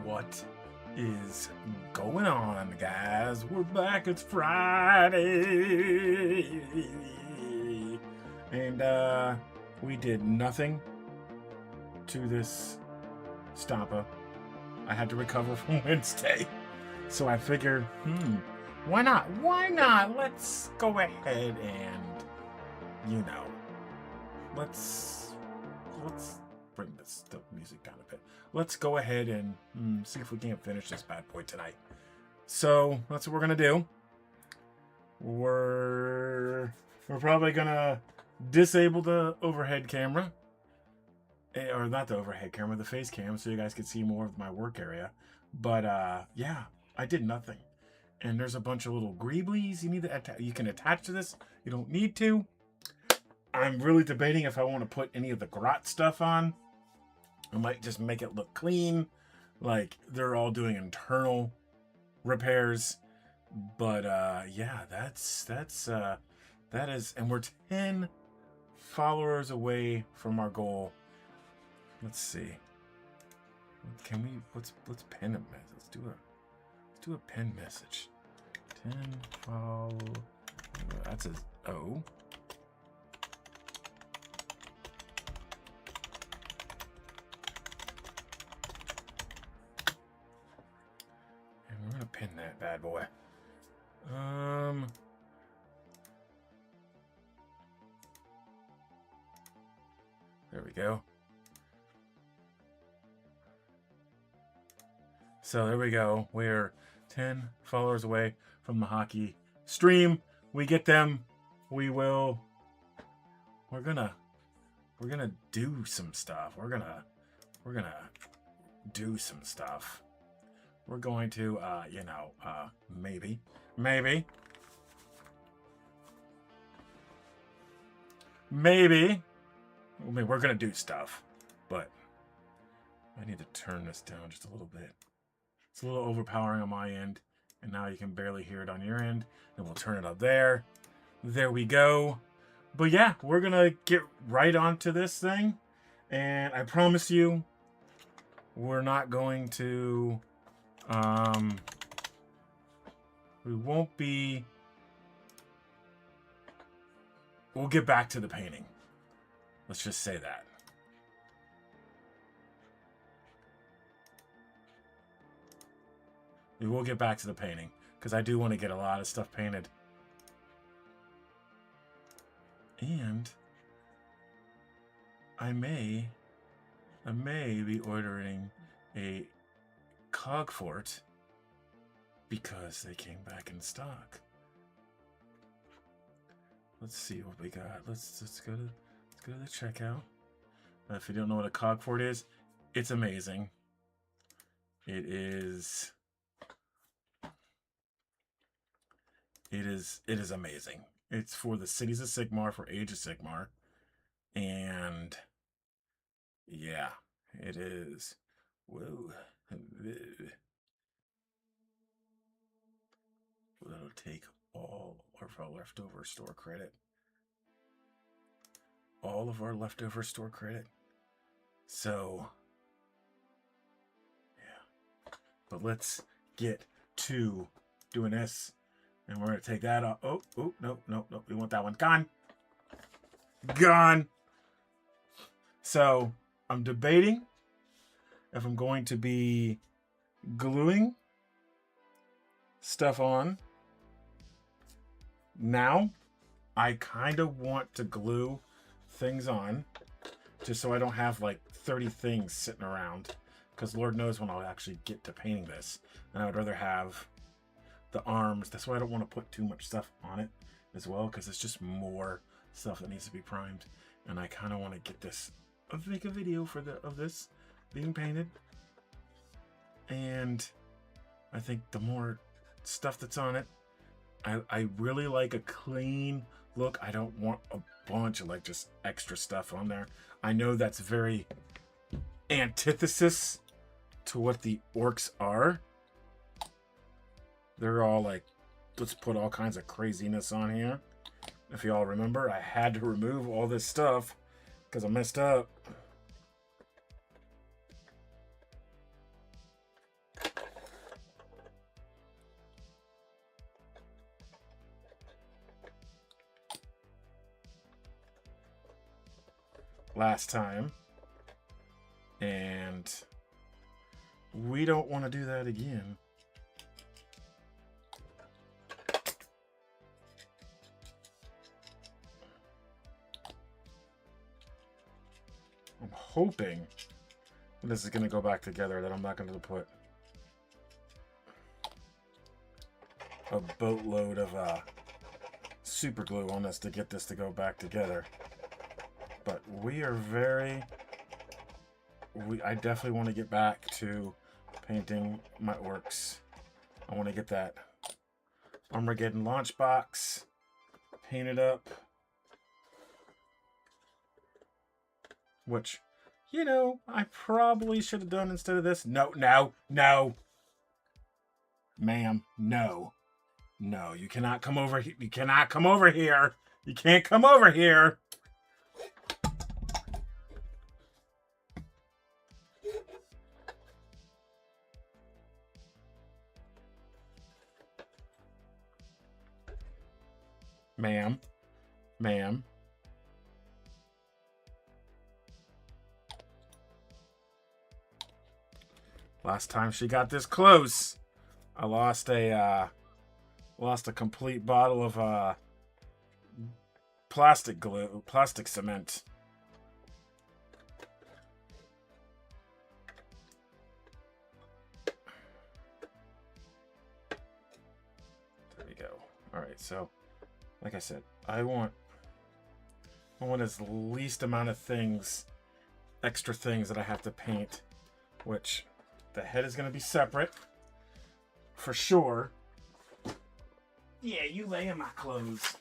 What is going on, guys? We're back. It's Friday. And we did nothing to this Stompa. I had to recover from Wednesday. So I figured, why not? Why not? Let's go ahead and, let's bring the music down a bit. Let's go ahead and see if we can't finish this bad boy tonight. So that's what we're gonna do. We're probably gonna disable the overhead camera, or not the overhead camera, the face cam, so you guys can see more of my work area. But yeah, I did nothing. And there's a bunch of little greeblies you need to you can attach to this. You don't need to. I'm really debating if I want to put any of the grot stuff on. I might just make it look clean, like they're all doing internal repairs. But yeah, that is, and we're 10 followers away from our goal. Let's see. Can we let's pen a message. Let's do a pen message. 10 follow. That's a O. We're gonna pin that bad boy. There we go. So there we go. We're 10 followers away from the hockey stream. We get them. We're gonna do some stuff. We're gonna do some stuff. We're going to, maybe. I mean, we're going to do stuff, but I need to turn this down just a little bit. It's a little overpowering on my end, and now you can barely hear it on your end, and we'll turn it up there. There we go. But yeah, we're going to get right onto this thing, and I promise you, we're not going to... we'll get back to the painting. Let's just say that. We will get back to the painting because I do want to get a lot of stuff painted. And I may be ordering a cog fort because they came back in stock. Let's see what we got. Let's go to the checkout. If you don't know what a cog fort is, it's amazing. It is amazing. It's for the Cities of Sigmar, for Age of Sigmar, and yeah, it is. Whoa. That'll take all of our leftover store credit. All of our leftover store credit. So, yeah. But let's get to doing this. And we're going to take that off. Oh, no. We want that one. Gone. So, I'm debating if I'm going to be gluing stuff on. Now, I kind of want to glue things on just so I don't have like 30 things sitting around, because Lord knows when I'll actually get to painting this. And I would rather have the arms. That's why I don't want to put too much stuff on it as well, because it's just more stuff that needs to be primed. And I kind of want to get this, make a video of this being painted. And I think the more stuff that's on it, I really like a clean look. I don't want a bunch of like just extra stuff on there. I know that's very antithesis to what the orcs are. They're all like, let's put all kinds of craziness on here. If you all remember, I had to remove all this stuff because I messed up. last time. And we don't want to do that again. I'm hoping this is going to go back together, that I'm not going to put a boatload of super glue on this to get this to go back together. But we are I definitely want to get back to painting my orcs. I want to get that Armageddon launch box painted up. Which, you know, I probably should have done instead of this. No. Ma'am, no. No, you cannot come over here. You cannot come over here. You can't come over here. Ma'am. Last time she got this close, I lost a complete bottle of plastic cement. There we go. All right, so like I said, I want as least amount of extra things that I have to paint, which the head is going to be separate for sure. Yeah, you lay in my clothes.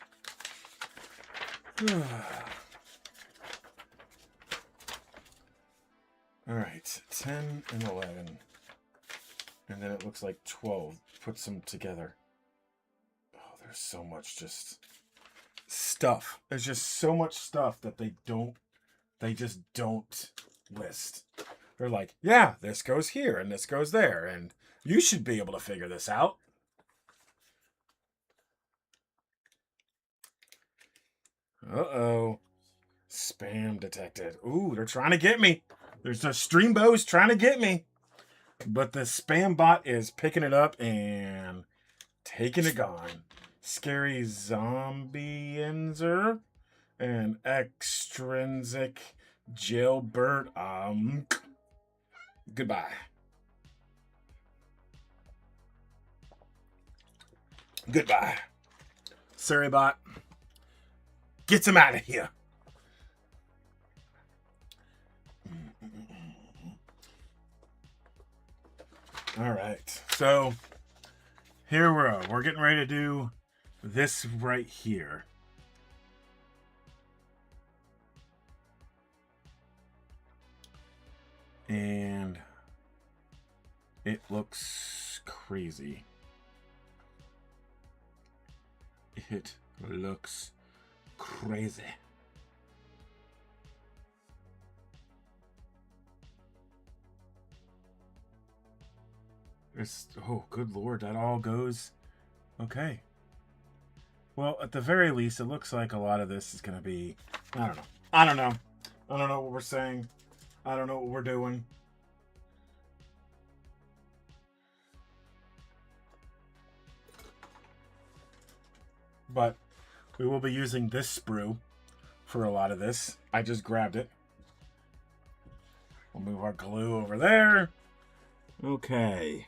All right, 10 and 11. And then it looks like 12. Puts them together. Oh, there's so much just stuff. There's just so much stuff that they just don't list. They're like, yeah, this goes here and this goes there, and you should be able to figure this out. Uh-oh. Spam detected. Ooh, they're trying to get me. There's a streambows trying to get me. But the spam bot is picking it up and taking it gone. Scary zombie-enzer and extrinsic jailbird. Goodbye. Goodbye. Surrybot. Get him out of here. All right. So here we're getting ready to do this right here. And it looks crazy. It looks crazy. Oh, good Lord, that all goes. Okay. Well, at the very least, it looks like a lot of this is going to be, I don't know what we're saying. I don't know what we're doing. But we will be using this sprue for a lot of this. I just grabbed it. We'll move our glue over there. Okay.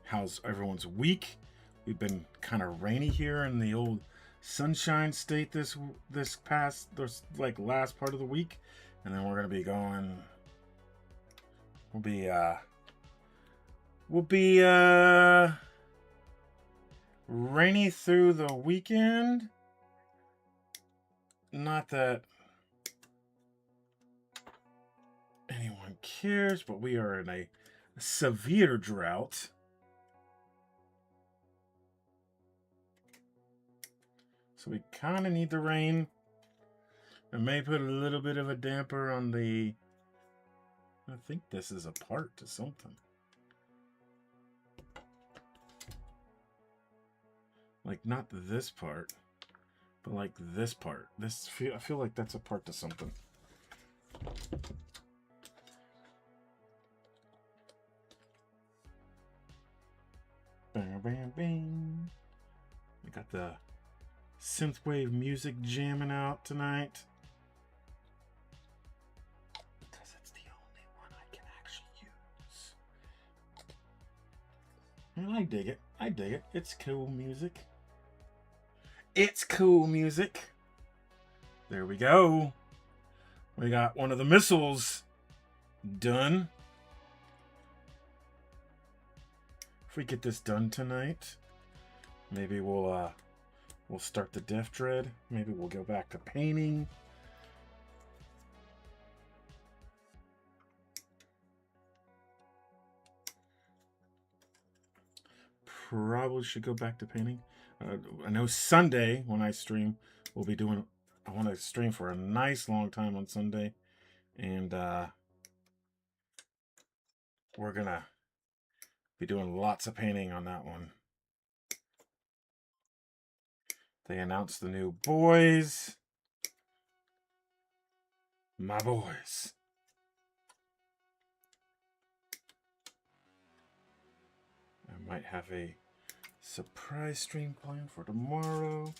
How's everyone's week? We've been kind of rainy here in the old Sunshine State this last part of the week, and then we're gonna be going. We'll be rainy through the weekend. Not that anyone cares, but we are in a severe drought. So we kind of need the rain. It may put a little bit of a damper on the... I think this is a part to something. Like, not this part, but like this part. I feel like that's a part to something. Bam, bam, bam. We got the synthwave music jamming out tonight. Because it's the only one I can actually use. And I dig it. I dig it. It's cool music. It's cool music. There we go. We got one of the missiles done. If we get this done tonight, maybe we'll start the Death Dread. Maybe we'll go back to painting. Probably should go back to painting. I know Sunday when I stream, we'll be doing. I want to stream for a nice long time on Sunday, and we're gonna be doing lots of painting on that one. They announced the new boys. My boys. I might have a surprise stream planned for tomorrow.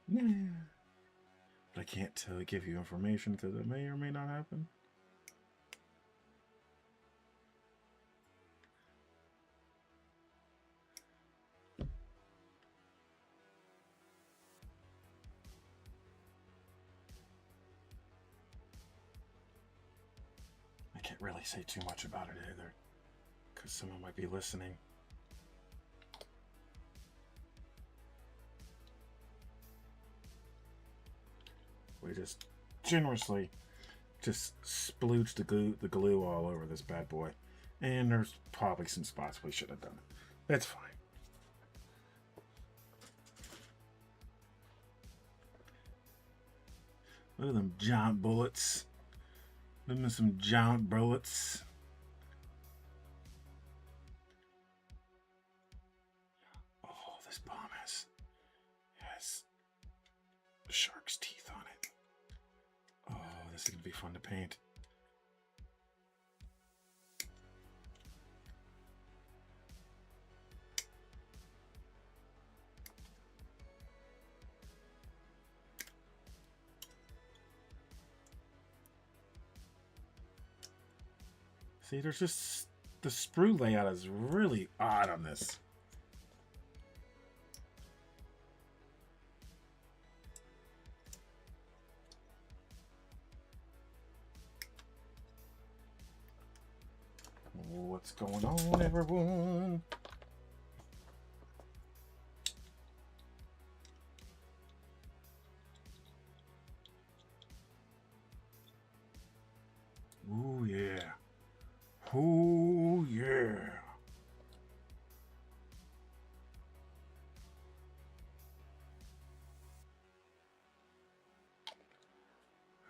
Yeah. But I can't give you information because it may or may not happen. I can't really say too much about it either because someone might be listening. We just generously just splooged the glue all over this bad boy. And there's probably some spots we should have done. That's fine. Look at them giant bullets. Look at some giant bullets. Oh, this bomb has shark's teeth on it. Oh, this is going to be fun to paint. See, there's just... the sprue layout is really odd on this. What's going on, everyone? Ooh, yeah. Ooh, yeah.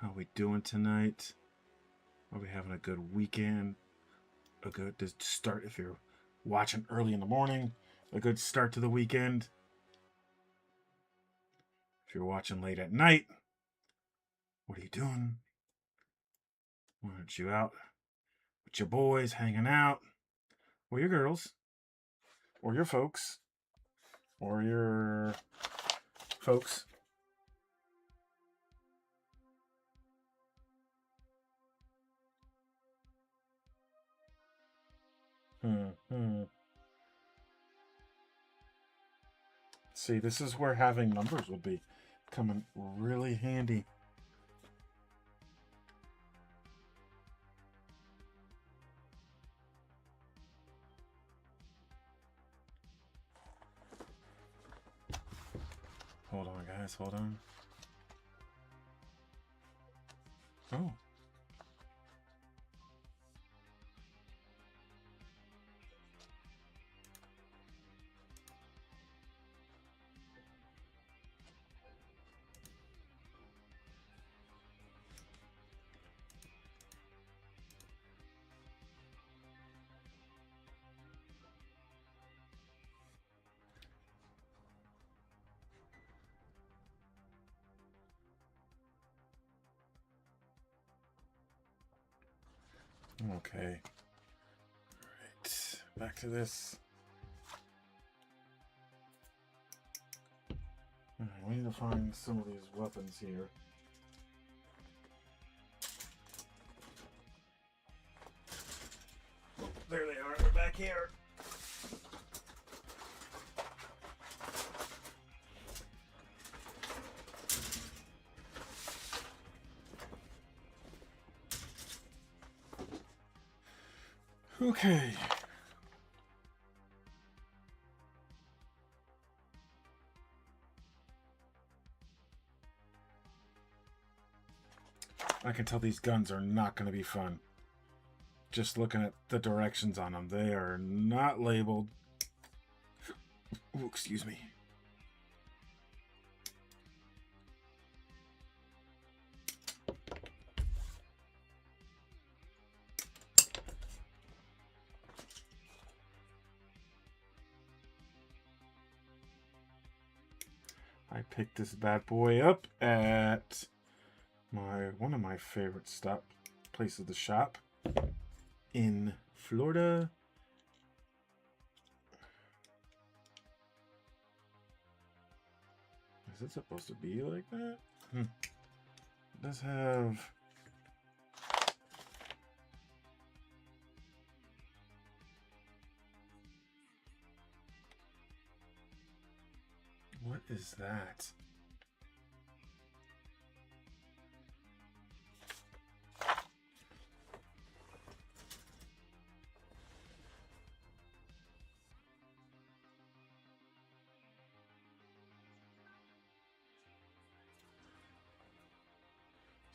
How we doing tonight? Are we having a good weekend? A good start if you're watching early in the morning. A good start to the weekend. If you're watching late at night, what are you doing? Why aren't you out with your boys hanging out? Or your girls? Or your folks? Or your folks? See, this is where having numbers would be coming really handy. Hold on, guys. Hold on. Oh. Okay. All right. Back to this. All right, we need to find some of these weapons here. Oh, there they are. They're back here. Okay. I can tell these guns are not going to be fun. Just looking at the directions on them, they are not labeled. Ooh, excuse me. I picked this bad boy up at one of my favorite places to shop in Florida. Is it supposed to be like that? It does have... What is that?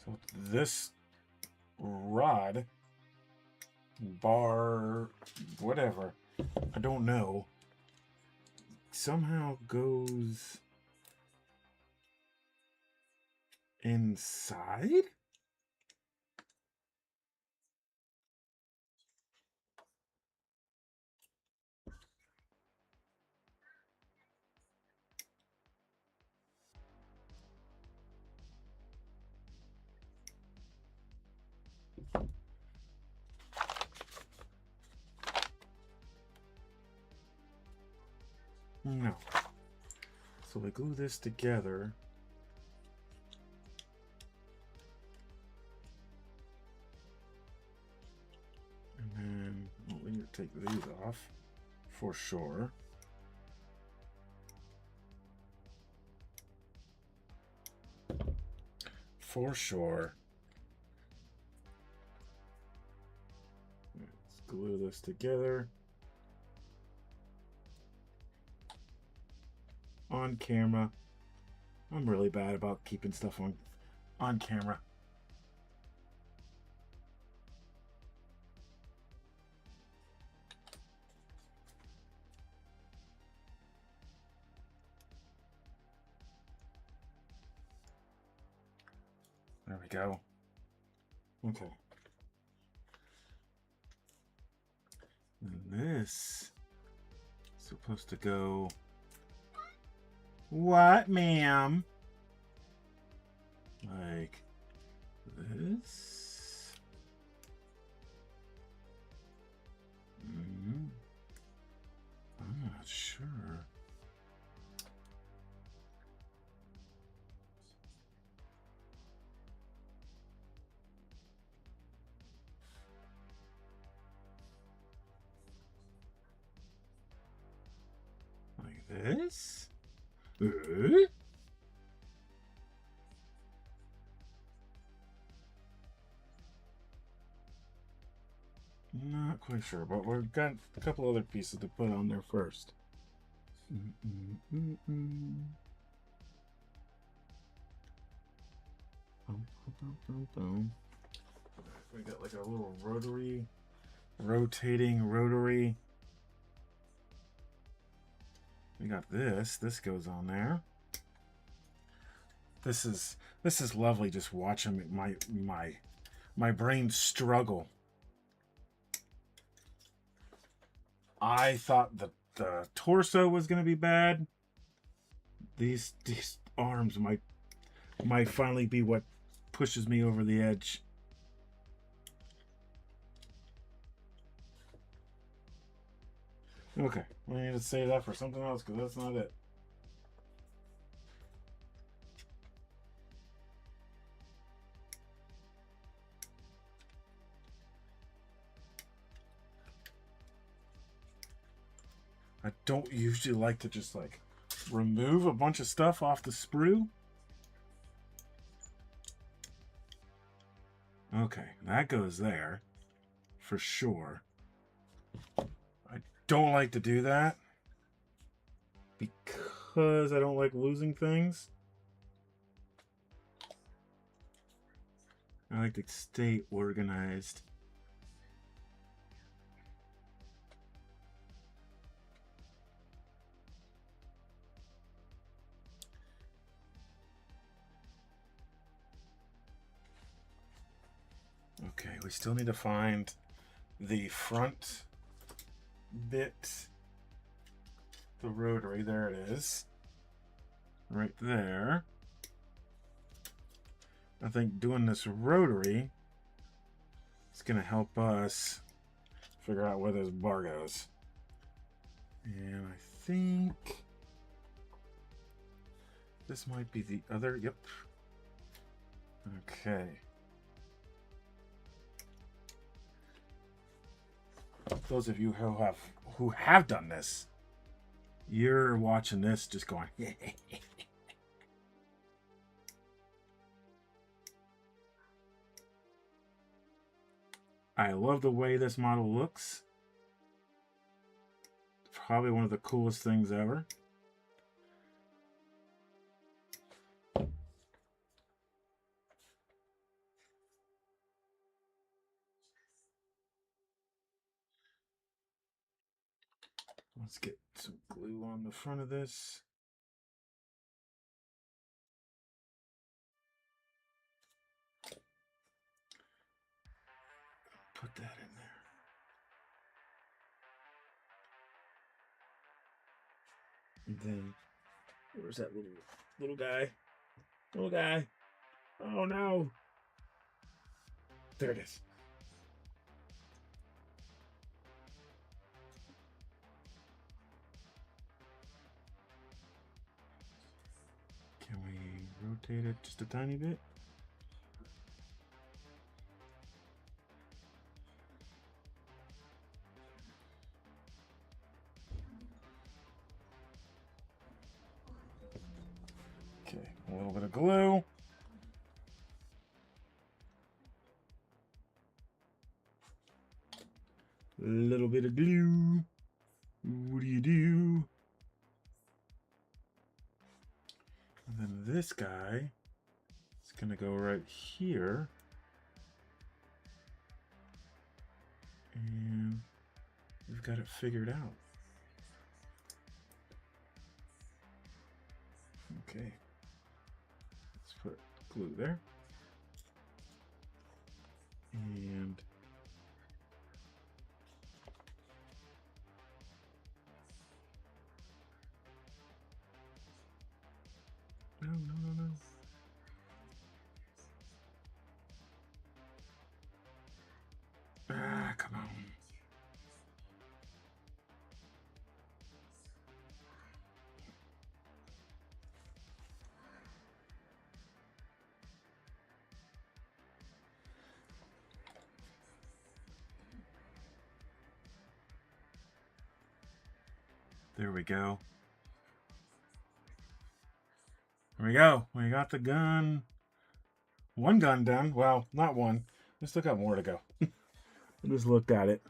So this rod, bar, whatever, I don't know, somehow goes inside? No. So we glue this together. And then we need to take these off for sure. For sure. Let's glue this together. On camera. I'm really bad about keeping stuff on camera. There we go. Okay. And this is supposed to go... What, ma'am? Like this? I'm not sure. Like this? Not quite sure, but we've got a couple other pieces to put on there first. We got like a little rotating rotary. We got this. This goes on there. This is lovely. Just watching my brain struggle. I thought the torso was going to be bad. These arms might finally be what pushes me over the edge. Okay, we need to save that for something else because that's not it. I don't usually like to just like remove a bunch of stuff off the sprue. Okay, that goes there for sure. I don't like to do that because I don't like losing things. I like to stay organized. Okay, we still need to find the front bit, the rotary. There it is. Right there. I think doing this rotary is going to help us figure out where this bar goes. And I think this might be the other. Yep. Okay. Those of you who have done this, you're watching this just going. I love the way this model looks. Probably one of the coolest things ever. Let's get some glue on the front of this. Put that in there. And then, where's that little guy? Little guy. Oh no. There it is. Can we rotate it just a tiny bit? Okay, a little bit of glue. A little bit of glue. What do you do? And then this guy is going to go right here. And we've got it figured out. Okay. Let's put glue there. And no. Ah, come on. There we go. There we go. We got the gun. One gun done. Well, not one. We still got more to go. I just looked at it.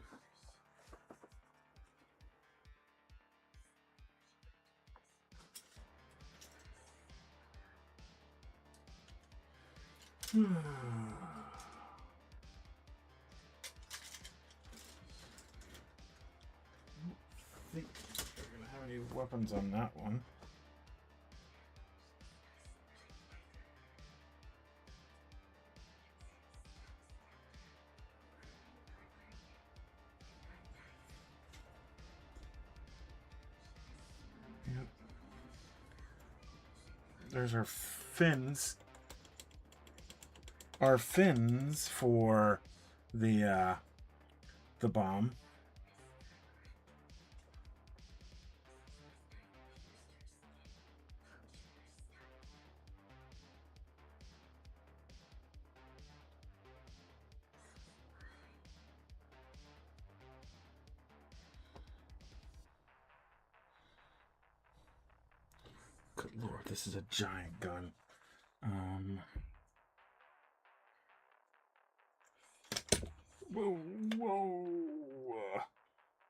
I don't think we're going to have any weapons on that one. Yep. There's our fins. Our fins for the bomb. Good Lord, this is a giant gun. Whoa, whoa.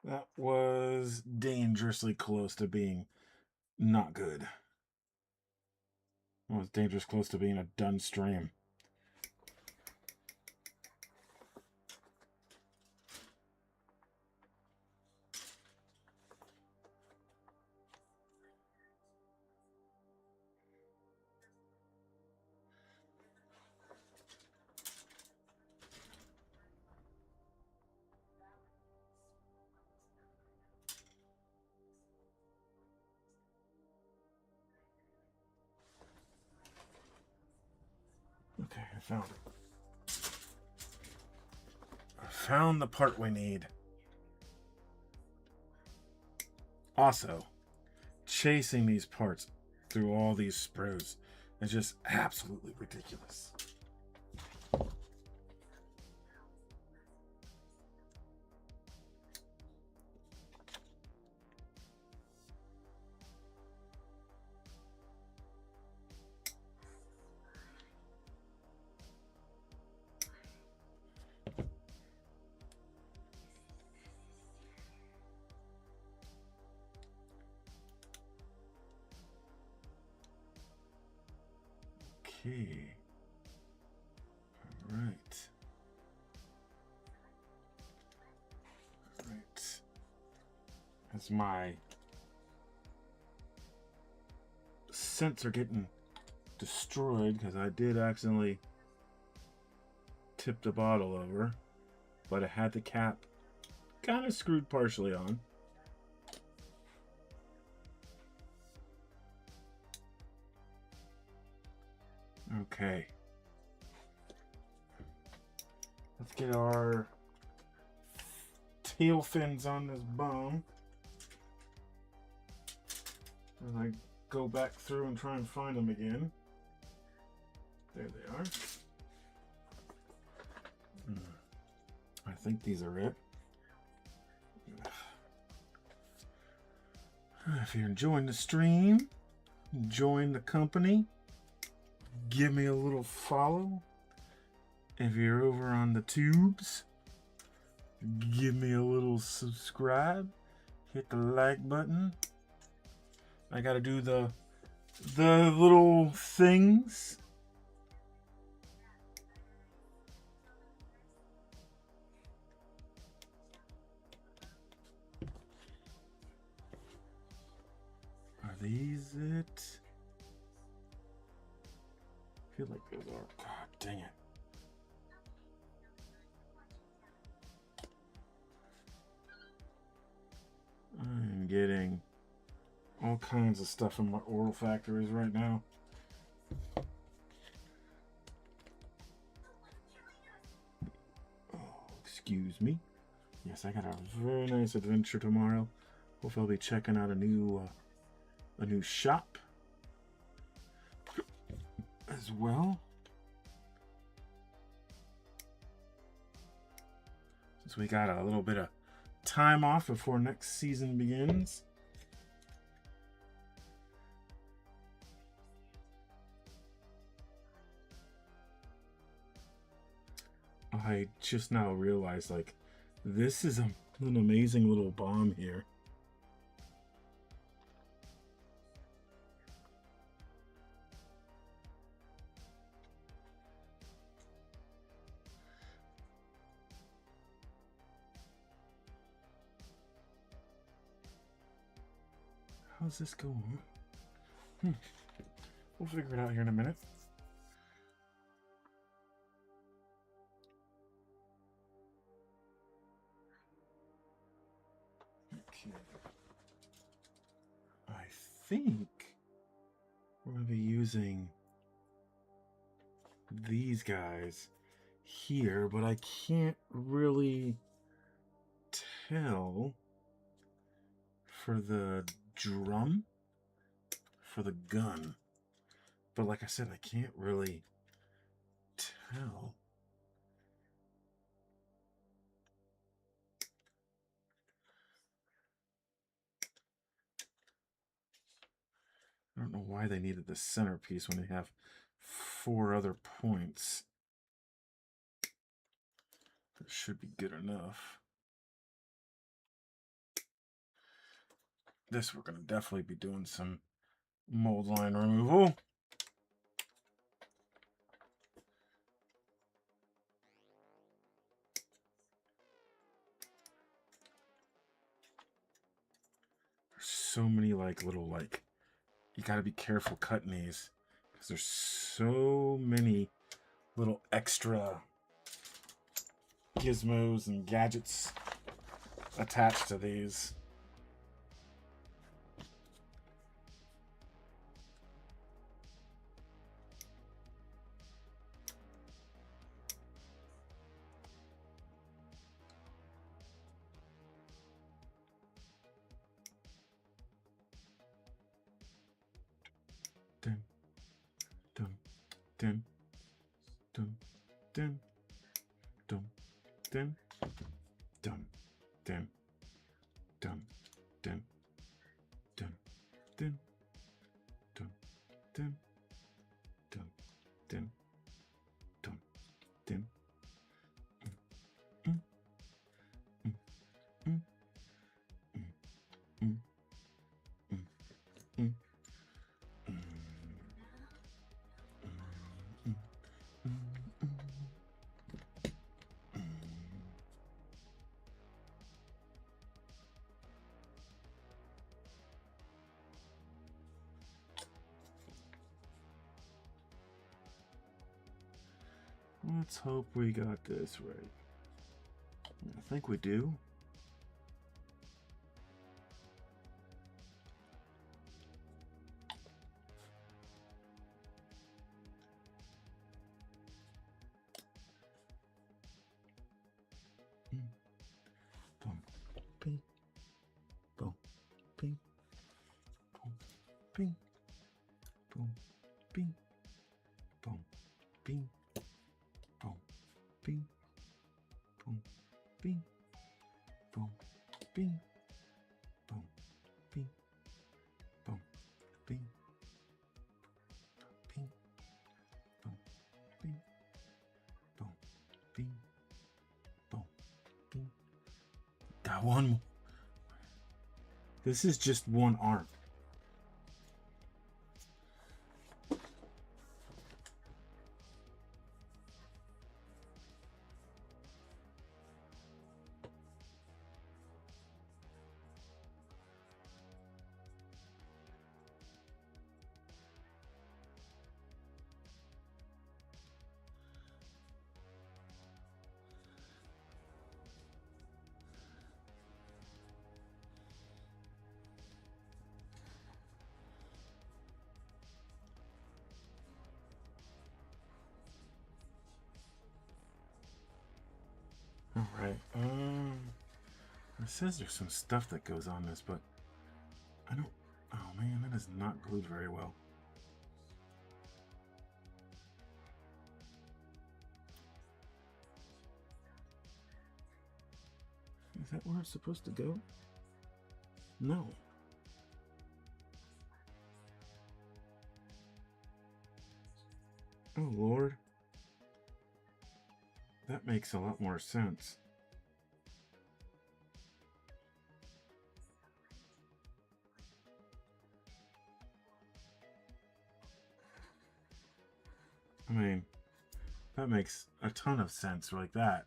That was dangerously close to being not good. It was dangerous close to being a done stream. Okay, I found it. I found the part we need. Also, chasing these parts through all these sprues is just absolutely ridiculous. Okay. All right. All right. As my scents are getting destroyed because I did accidentally tip the bottle over, but I had the cap kind of screwed partially on. Okay. Let's get our tail fins on this bone. As I go back through and try and find them again. There they are. I think these are it. If you're enjoying the stream, enjoying the company, give me a little follow. If you're over on the tubes, give me a little subscribe. Hit the like button. I gotta do the little things. Are these it? I feel like those are. God dang it. I'm getting all kinds of stuff in my oral factories right now. Oh, excuse me. Yes, I got a very nice adventure tomorrow. Hopefully I'll be checking out a new shop as well. Since we got a little bit of time off before next season begins. I just now realized, like, this is an amazing little bomb here. How's this going? We'll figure it out here in a minute. Okay. I think we're going to be using these guys here, but I can't really tell for the drum, for the gun. But like I said, I can't really tell. I don't know why they needed the centerpiece when they have 4 other points. It should be good enough. This we're going to definitely be doing some mold line removal. There's so many little you got to be careful cutting these because there's so many little extra gizmos and gadgets attached to these. Dun, dun, dun, dun, dun, dun, dun, dun, dun, dun, dun, dun, dun, dun, dun, dun, dun, dun, dun. Let's hope we got this right. I think we do. Boom, ping, boom, ping, boom, ping, boom, ping, boom, ping, boom, ping, boom, ping, boom, ping, boom, ping, boom, ping, ping, boom, ping, boom, ping, boom, ping. Got one more. This is just one arm. All right. It says there's some stuff that goes on this, but I don't. Oh man, that is not glued very well. Is that where it's supposed to go? No. Oh Lord. That makes a lot more sense. I mean, that makes a ton of sense like that.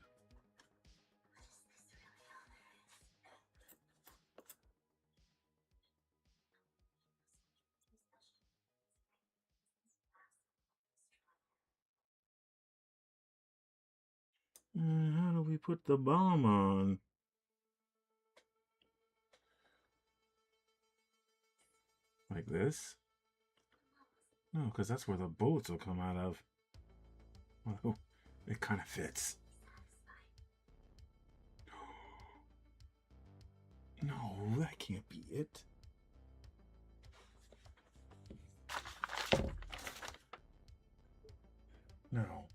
How do we put the bomb on? Like this? No, because that's where the bullets will come out of. Well, it kind of fits. No, that can't be it. No.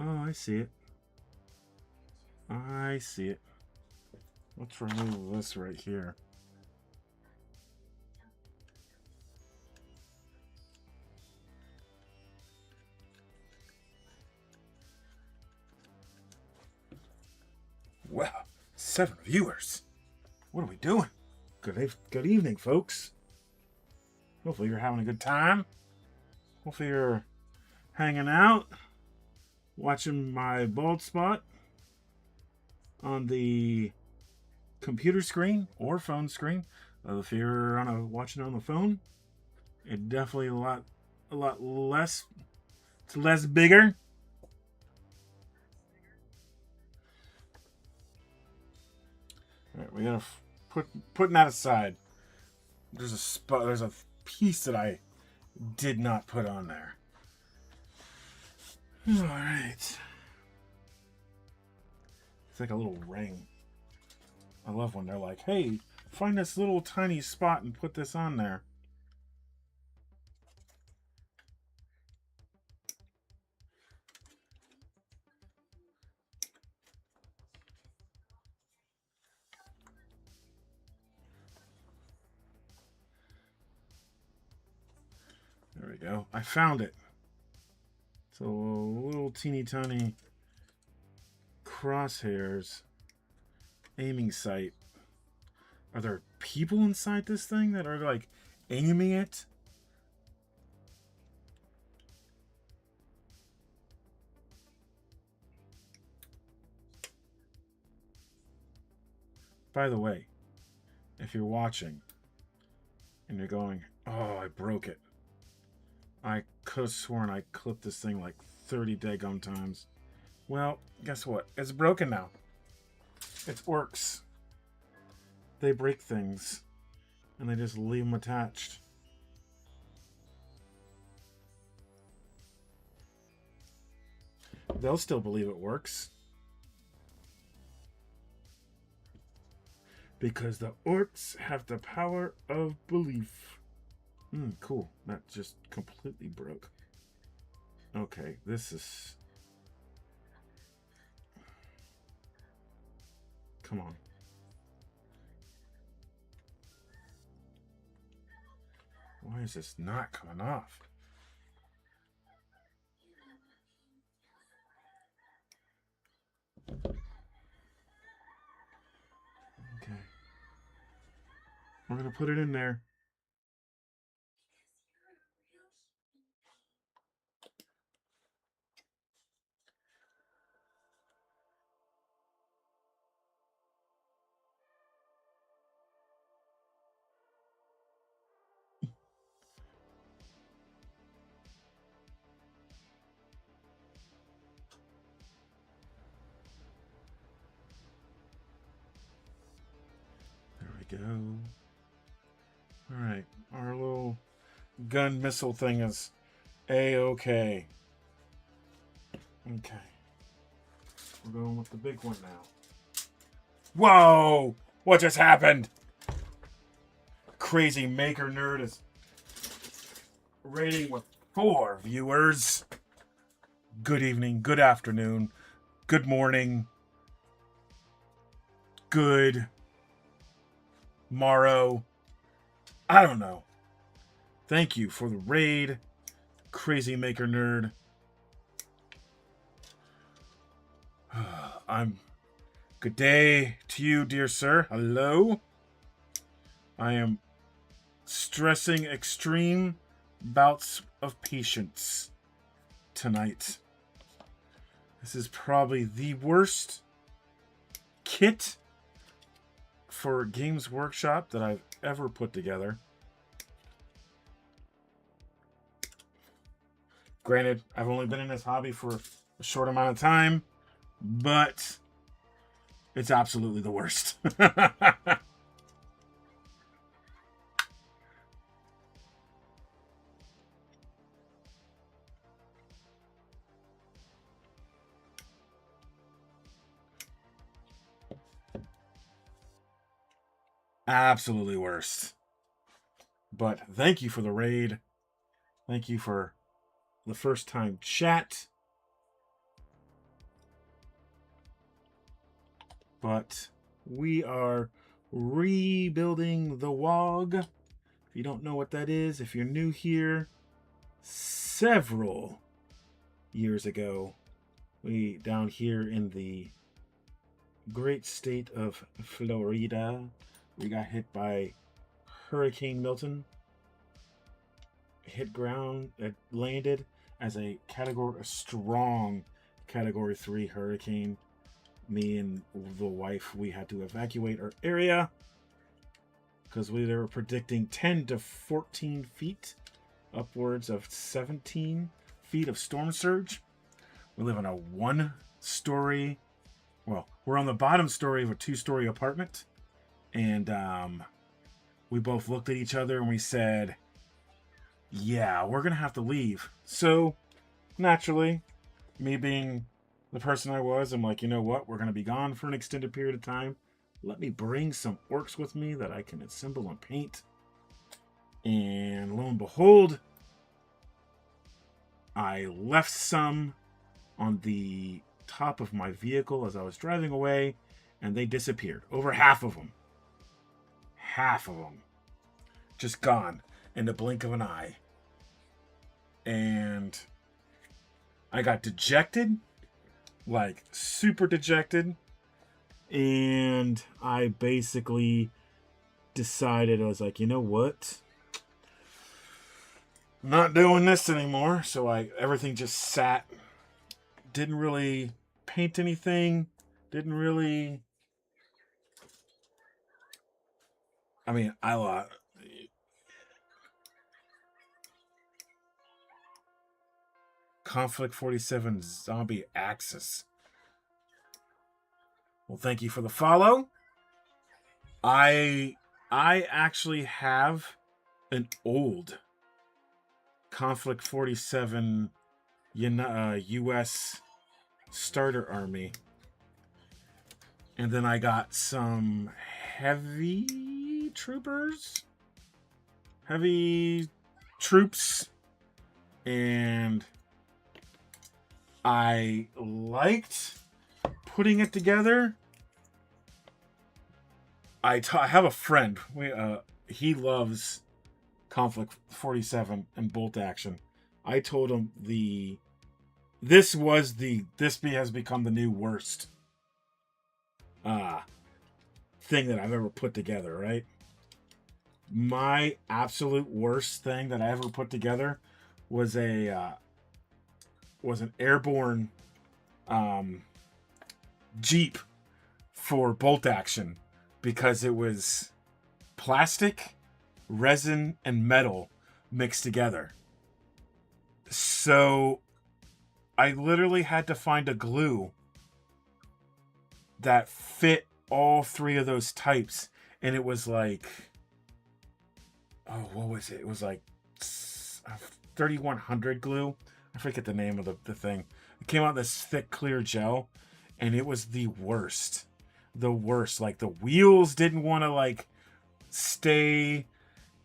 Oh, I see it. I see it. Let's remove this right here. Well, 7 viewers. What are we doing? Good evening, folks. Hopefully you're having a good time. Hopefully you're hanging out, watching my bald spot on the computer screen or phone screen. If you're watching on the phone, it definitely a lot less. It's less bigger. All right, we gotta putting that aside. There's a piece that I did not put on there. All right. It's like a little ring. I love when they're like, hey, find this little tiny spot and put this on there. There we go. I found it. So little teeny tiny crosshairs aiming sight. Are there people inside this thing that are like aiming it? By the way, if you're watching and you're going, oh, I broke it. I could have sworn I clipped this thing like 30 daggum times. Well, guess what? It's broken now. It's orcs. They break things and they just leave them attached. They'll still believe it works. Because the orcs have the power of belief. Cool. That just completely broke. Okay, this is... Come on. Why is this not coming off? Okay. We're going to put it in there. Go. All right, our little gun missile thing is a-okay. Okay, we're going with the big one now. Whoa! What just happened? Crazy Maker Nerd is rating with 4 viewers. Good evening, good afternoon, good morning, good morrow. I don't know. Thank you for the raid, Crazy Maker Nerd. Good day to you, dear sir. Hello. I am stressing extreme bouts of patience tonight. This is probably the worst kit for Games Workshop that I've ever put together. Granted, I've only been in this hobby for a short amount of time, but it's absolutely the worst. Absolutely worst. But thank you for the raid. Thank you for the first time chat. but we are rebuilding the WOG. If you don't know what that is, if you're new here, several years ago, we down here in the great state of Florida, we got hit by Hurricane Milton. Hit ground, it landed as a strong category 3 hurricane. Me and the wife, we had to evacuate our area because they were predicting 10 to 14 feet, upwards of 17 feet of storm surge. We live in a 1-story, well, we're on the bottom story of a 2-story apartment, and we both looked at each other and we said, yeah, we're gonna have to leave. So naturally, me being the person I was, I'm like, you know what, we're gonna be gone for an extended period of time. Let me bring some orcs with me that I can assemble and paint. And lo and behold, I left some on the top of my vehicle as I was driving away, and they disappeared. Over half of them. Half of them. Just gone in the blink of an eye. And I got dejected, like super dejected, and I basically decided, I was like, you know what? I'm not doing this anymore. So everything just sat. Didn't really paint anything. Didn't really. I mean, Conflict 47 Zombie Axis. Well, thank you for the follow. I actually have an old Conflict 47 U.S. starter army. And then I got some heavy troops, and I liked putting it together. I have a friend. He loves Conflict 47 and bolt action. I told him this has become the new worst thing that I've ever put together, right? My absolute worst thing that I ever put together was an airborne Jeep for bolt action, because it was plastic, resin, and metal mixed together. So I literally had to find a glue that fit all 3 of those types, and it was like, what was it? It was like 3100 glue. I forget the name of the thing. It came out this thick, clear gel, and it was the worst. The worst. Like, the wheels didn't want to, stay,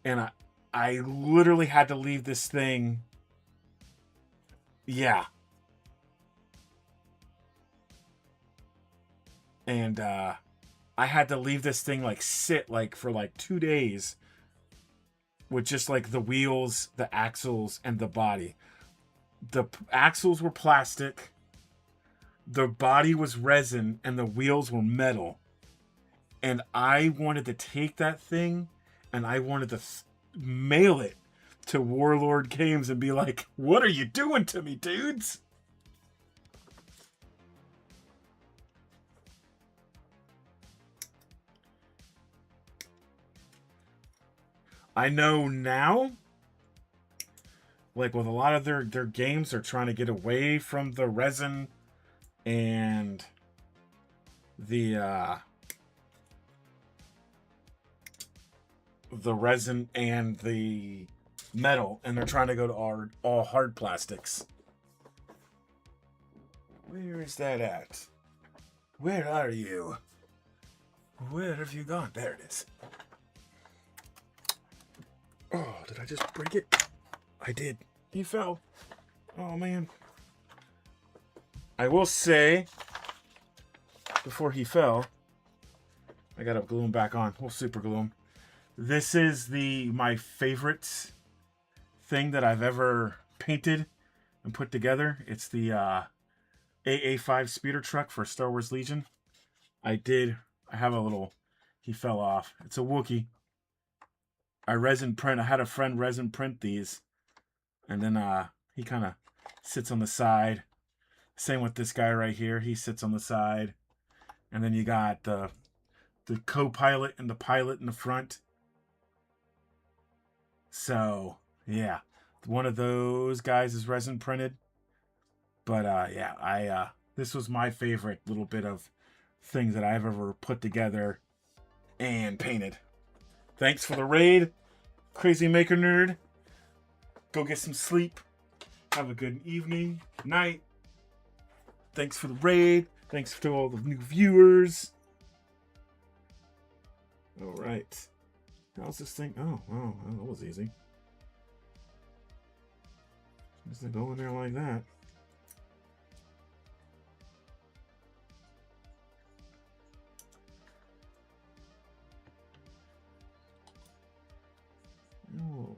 and I literally had to leave this thing. Yeah. And I had to leave this thing sit for 2 days with just the wheels, the axles, and the body. The axles were plastic, the body was resin, and the wheels were metal. And I wanted to take that thing and I wanted to mail it to Warlord Games and be like, what are you doing to me, dudes? I know now, with a lot of their games, they're trying to get away from the resin and the resin and the metal, and they're trying to go to all hard plastics. Where is that at? Where are you? Where have you gone? There it is. Oh, did I just break it? I did. He fell. Oh, man. I will say, before he fell, I gotta glue them back on. We'll super glue them. This is my favorite thing that I've ever painted and put together. It's the AA5 speeder truck for Star Wars Legion. I have a little, he fell off. It's a Wookiee. I had a friend resin print these. And then he kind of sits on the side. Same with this guy right here. He sits on the side. And then you got the co-pilot and the pilot in the front. So, yeah. One of those guys is resin printed. But, yeah, this was my favorite little bit of things that I've ever put together and painted. Thanks for the raid, Crazy Maker Nerd. Go get some sleep. Have a good evening, night. Thanks for the raid. Thanks to all the new viewers. All right. How's this thing? Oh, that was easy. Just go in there like that. Oh.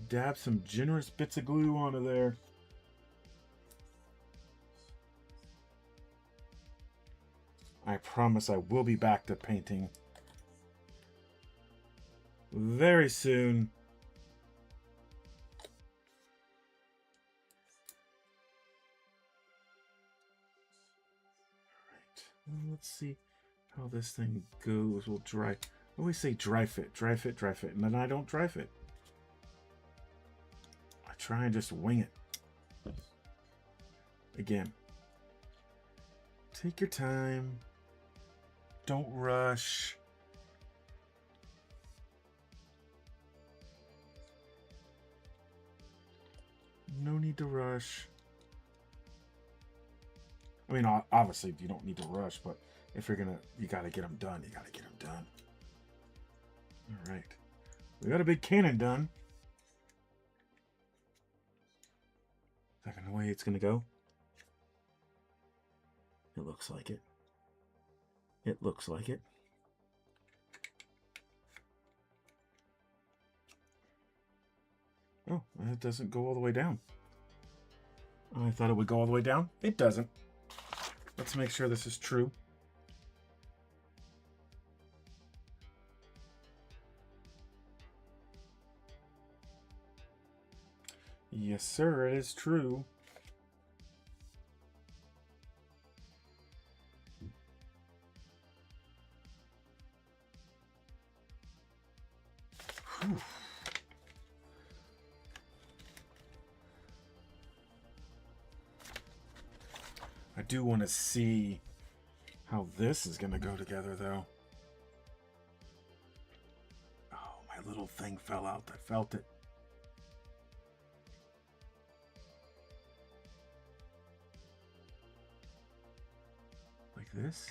Dab some generous bits of glue onto there. I promise I will be back to painting very soon. Alright, let's see how this thing goes. We'll dry. I always say dry fit, dry fit, dry fit, and then I don't dry fit. I try and just wing it. Again, take your time. Don't rush. No need to rush. I mean, obviously you don't need to rush, but if you're gonna, you gotta get them done. You gotta get them done. All right, we got a big cannon done. Is that the way it's gonna go? It looks like it. It looks like it. Oh, it doesn't go all the way down. I thought it would go all the way down. It doesn't. Let's make sure this is true. Yes, sir, it is true. Whew. I do want to see how this is going to go together, though. Oh, my little thing fell out. I felt it. Like this.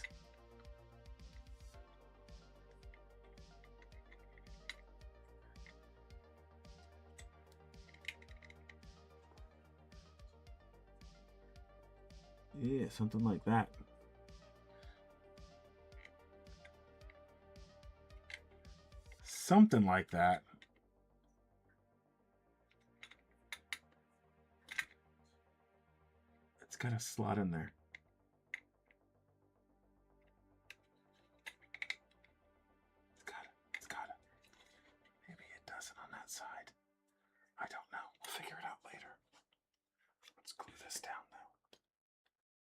Yeah, something like that. Something like that. It's got a slot in there. It's got it. Maybe it doesn't on that side. I don't know. We'll figure it out later. Let's glue this down now.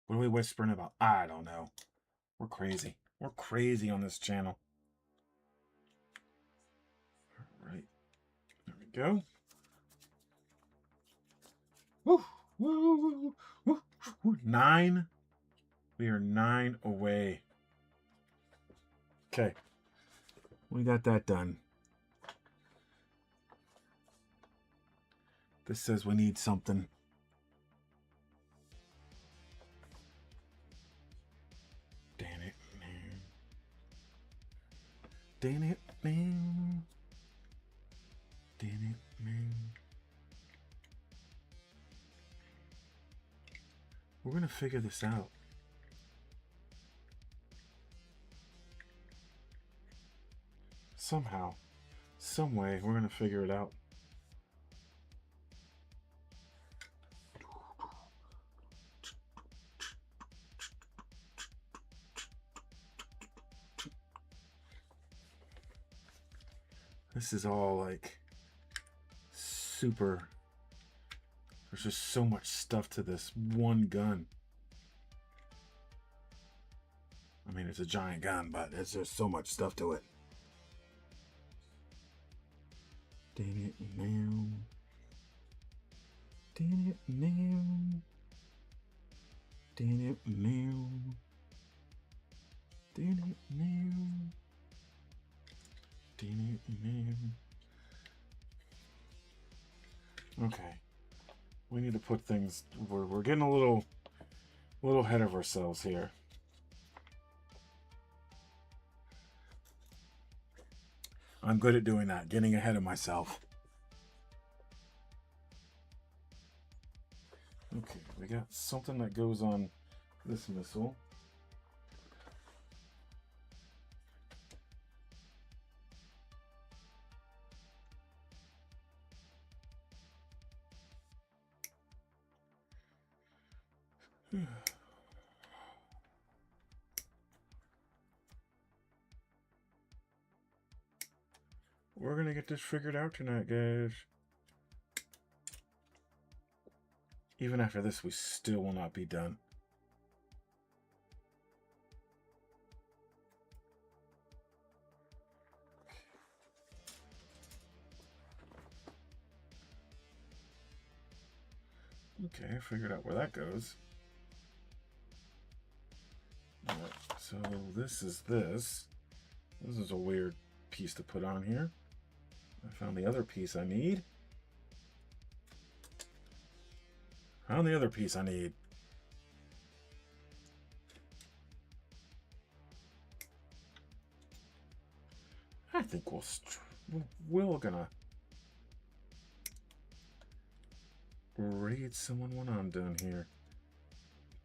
What are we whispering about? I don't know. We're crazy. We're crazy on this channel. All right. There we go. Woo, woo, woo, woo. 9. We are 9 away. Okay. We got that done. This says we need something. Damn it, man. Damn it, man. Damn it, man. We're gonna figure this out. Somehow, some way, we're gonna figure it out. This is all like super. There's just so much stuff to this one gun. I mean, it's a giant gun, but there's just so much stuff to it. Dang it now. Dang it now. Dang it now. Dang it now. Dang it now. Okay. We need to put things. We're getting a little ahead of ourselves here. I'm good at doing that, getting ahead of myself. Okay, we got something that goes on this missile. We're gonna get this figured out tonight, guys. Even after this, we still will not be done. Okay, I figured out where that goes. Alright, so this is this. This is a weird piece to put on here. I found the other piece I need. Found the other piece I need. I think we're gonna raid someone when I'm done here.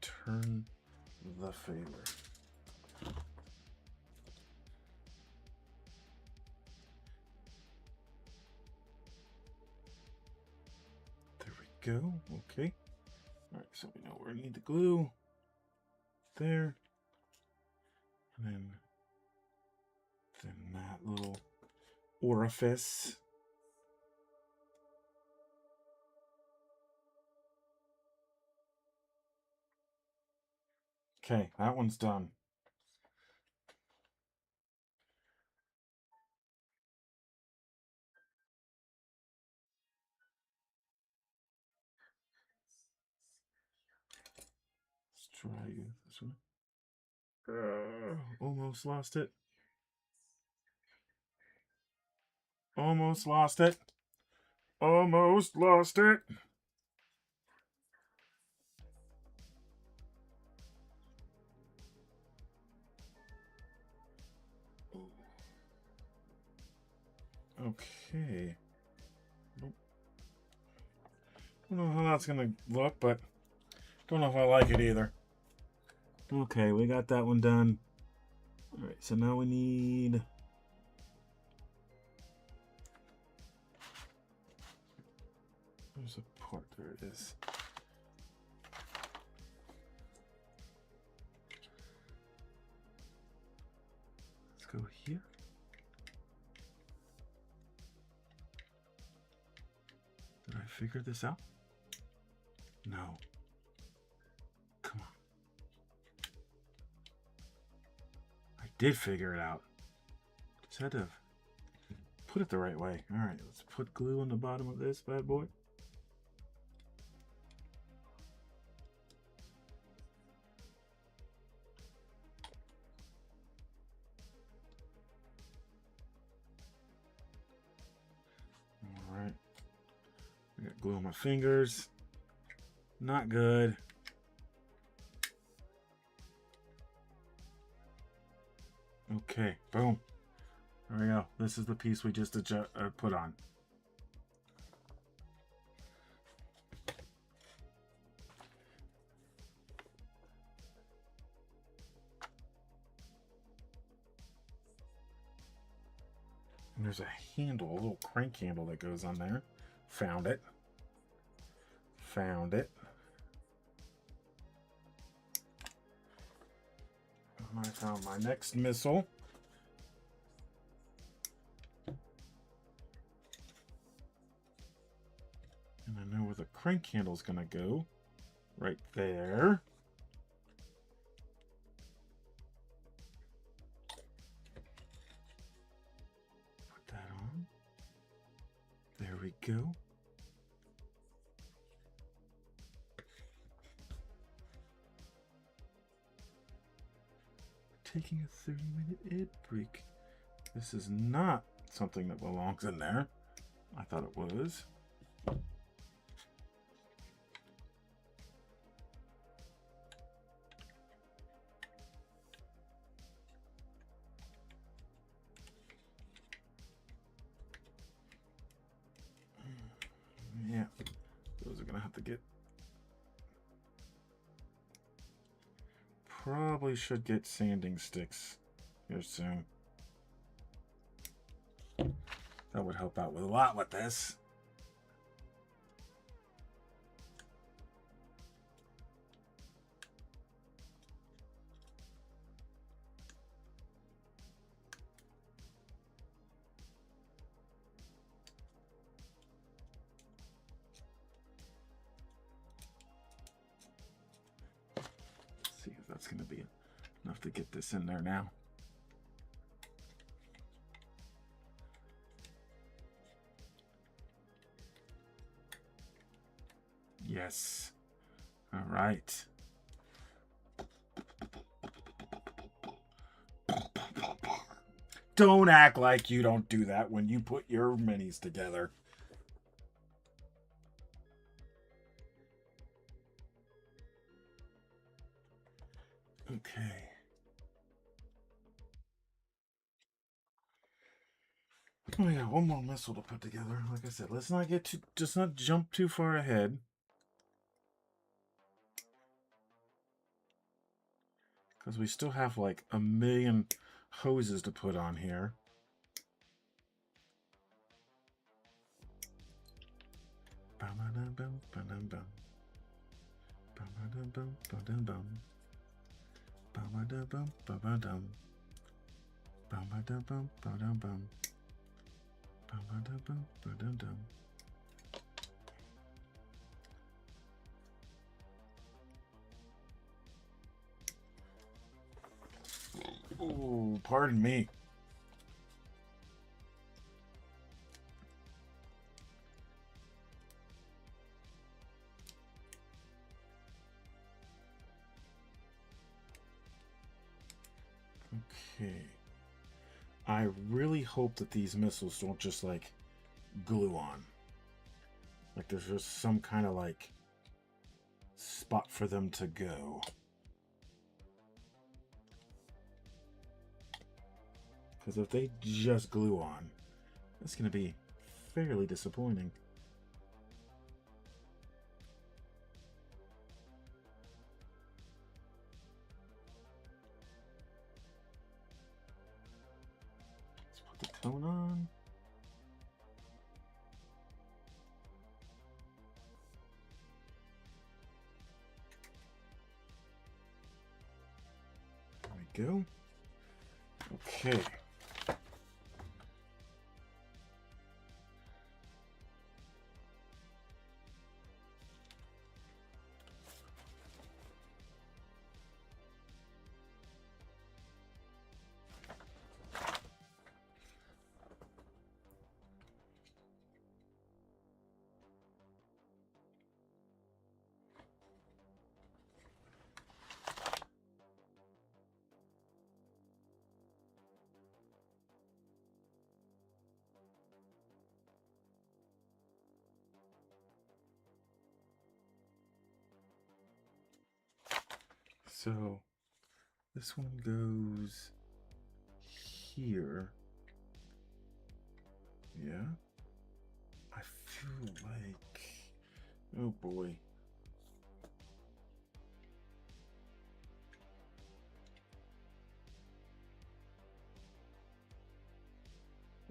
Turn the favor. There we go. Okay. All right, so we know where we need the glue. There. And then that little orifice. Okay, that one's done. Let's try this one. Almost lost it. Almost lost it. Almost lost it. Okay. Don't know how that's gonna look, but don't know if I like it either. Okay, we got that one done. Alright, so now we need... There's a part, there it is. Let's go here. Did I figure this out? No. Come on. I did figure it out. Just had to put it the right way. Alright, let's put glue on the bottom of this bad boy. Alright. I got glue on my fingers. Not good. Okay, boom. There we go. This is the piece we just put on. And there's a handle, a little crank handle that goes on there. Found it. Found it. I found my next missile. And I know where the crank handle is going to go. Right there. Put that on. There we go. Taking a 30-minute ad break. This is not something that belongs in there. I thought it was. Yeah, those are gonna have to get. Probably should get sanding sticks here soon. That would help out with a lot with this. See if that's going to be enough to get this in there now. Yes. All right. Don't act like you don't do that when you put your minis together. Okay. Oh yeah, one more missile to put together. Like I said, let's not get too, just not jump too far ahead. Because we still have like a million hoses to put on here. Oh, pardon me. Okay. I really hope that these missiles don't just like glue on. Like there's just some kind of like spot for them to go. Because if they just glue on, it's going to be fairly disappointing. Let's put the cone on. There we go. Okay. So this one goes here. Yeah. I feel like, oh boy.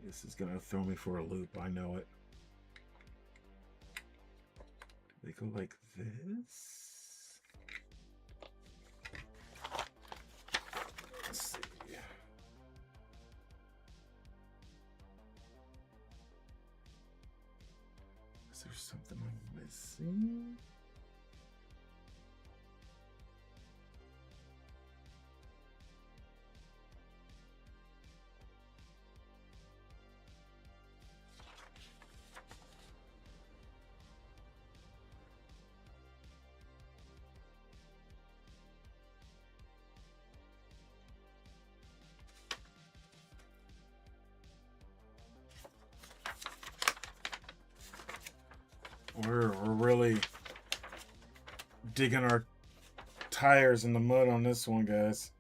This is gonna throw me for a loop. I know it. They go like this. Let's see. Is there something I'm missing? We're really digging our tires in the mud on this one, guys.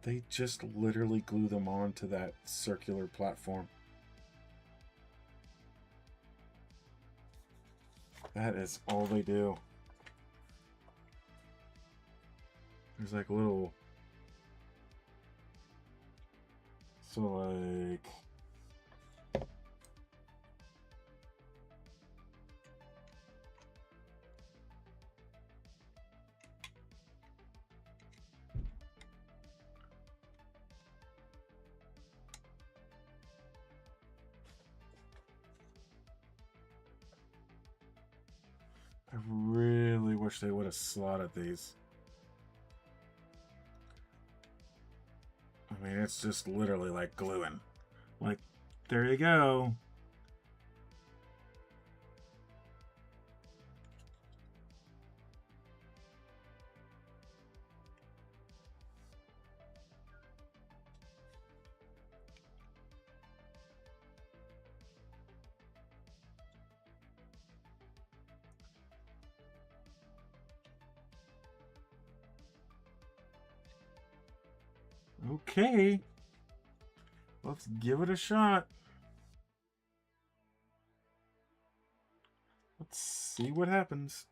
They just literally glue them onto that circular platform. That is all they do. There's like a little... So like... I really wish they would have slotted these. I mean, it's just literally like gluing. Like, there you go. Okay. Let's give it a shot. Let's see what happens.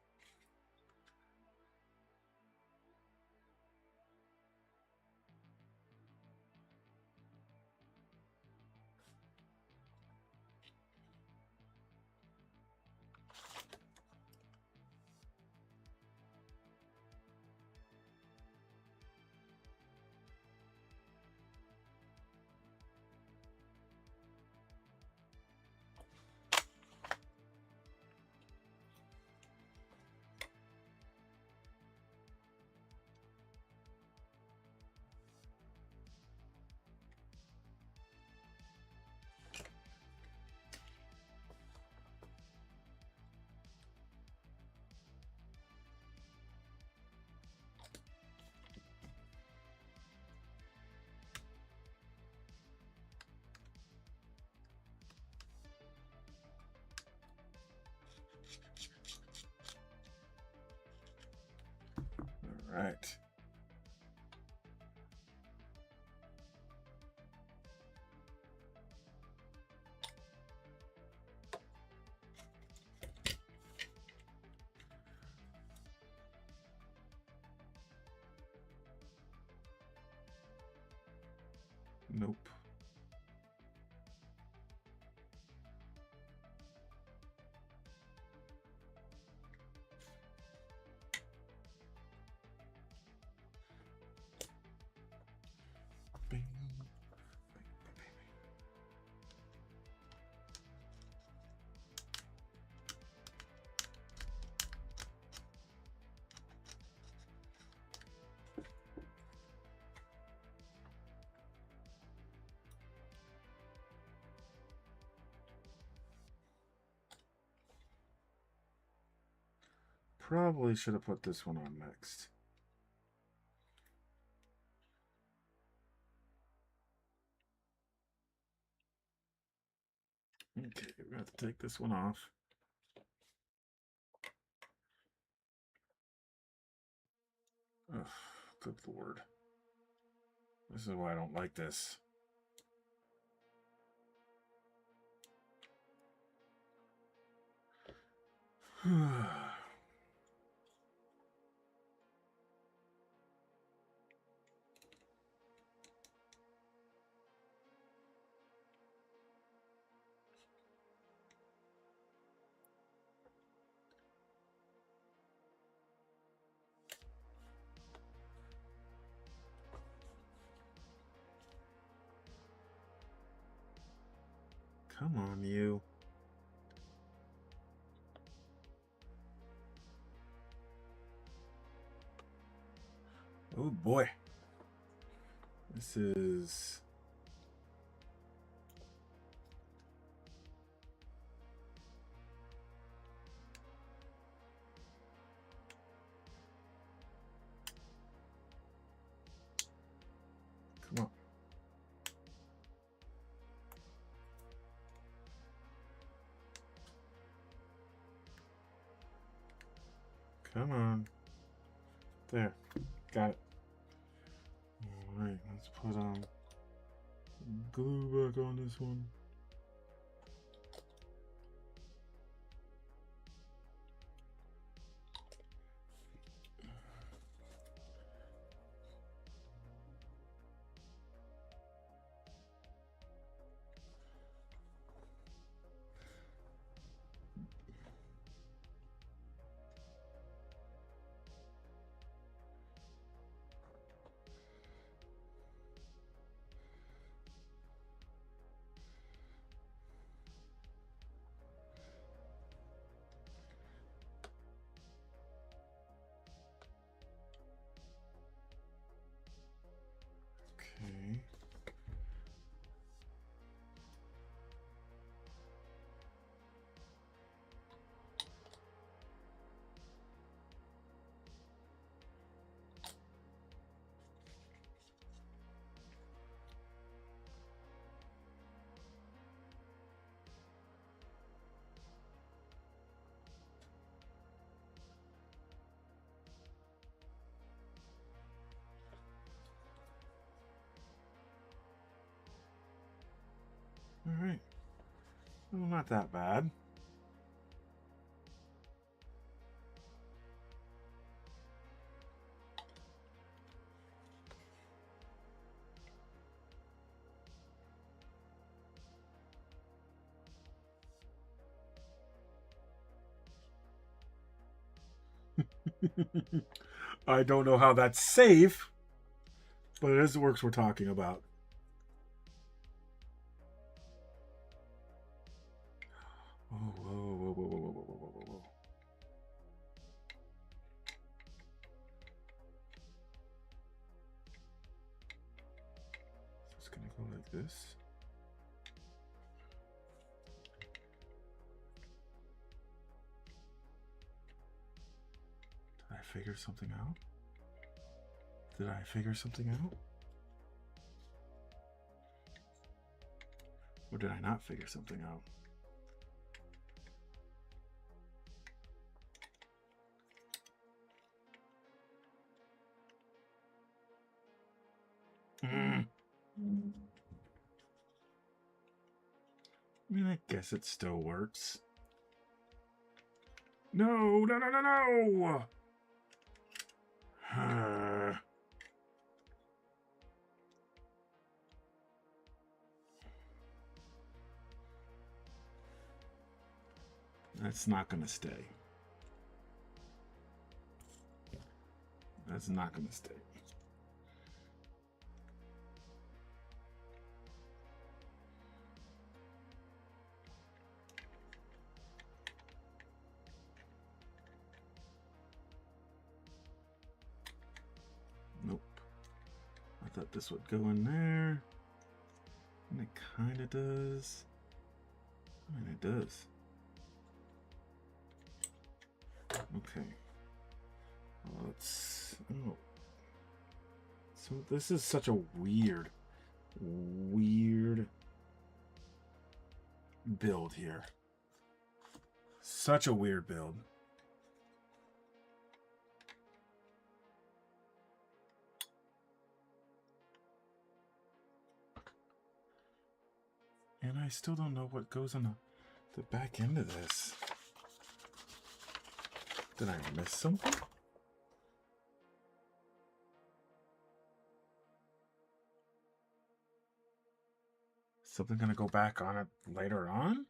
All right. Nope. Bing. probably should have put this one on next. Okay, we have to take this one off. Ugh, good Lord. This is why I don't like this. Come on, you. Oh boy. This is... Come on. Come on. There. Got it. Alright, let's put glue back on this one. Okay. Alright. Well, not that bad. I don't know how that's safe, but it is the works we're talking about. Oh, whoa, whoa, whoa, whoa, whoa, whoa, whoa, whoa. So it's gonna go like this. Did I figure something out? Did I figure something out? Or did I not figure something out? I mean, I guess it still works. No, no, no, no, no! That's not gonna stay. That's not gonna stay. Nope. I thought this would go in there. And it kind of does. I mean, it does. Okay. Let's. Oh. So this is such a weird build here. Such a weird build. And I still don't know what goes on the back end of this. Did I miss something? Something gonna go back on it later on?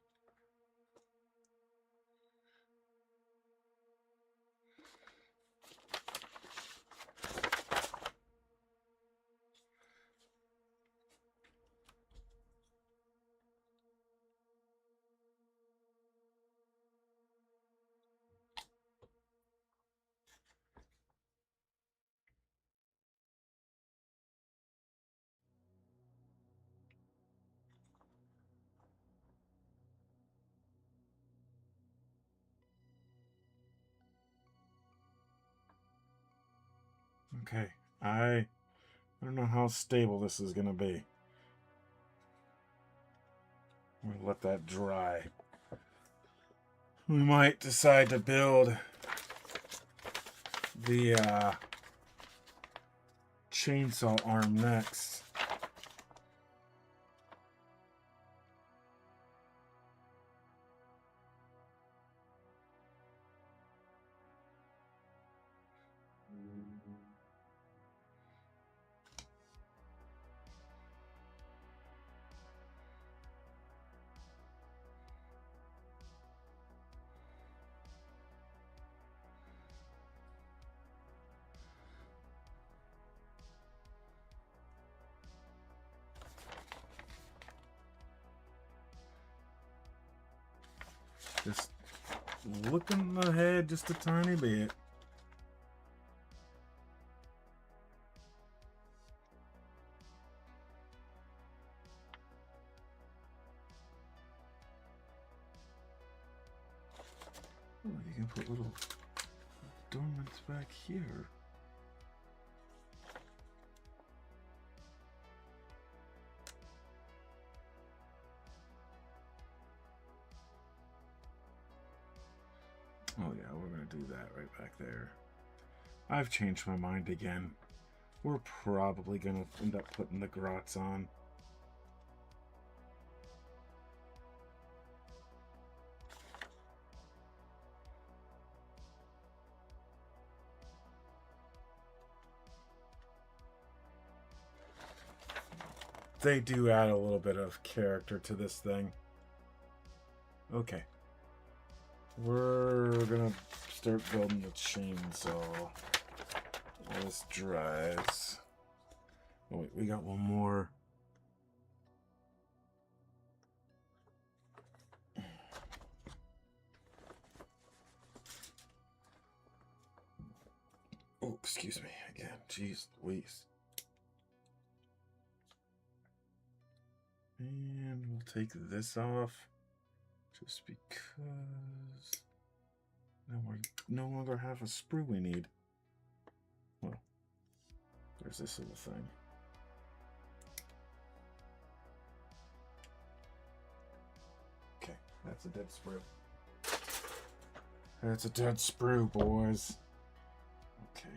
Okay, I don't know how stable this is gonna be. I'm gonna let that dry. We might decide to build the chainsaw arm next. Just looking ahead just a tiny bit. Oh, you can put little adornments back here. Oh yeah, we're gonna do that right back there. I've changed my mind again. We're probably gonna end up putting the grots on. They do add a little bit of character to this thing. Okay. We're gonna start building the chainsaw. This dries. Oh wait, we got one more. Oh, excuse me again. Jeez Louise. And we'll take this off just because now we no longer have a sprue we need. Well, there's this little thing. Okay, that's a dead sprue. That's a dead sprue, boys. Okay.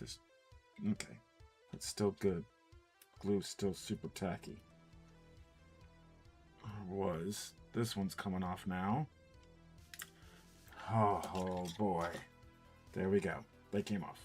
This, okay, it's still good. Glue's still super tacky. Or was. This one's coming off now. Oh boy. There we go. They came off.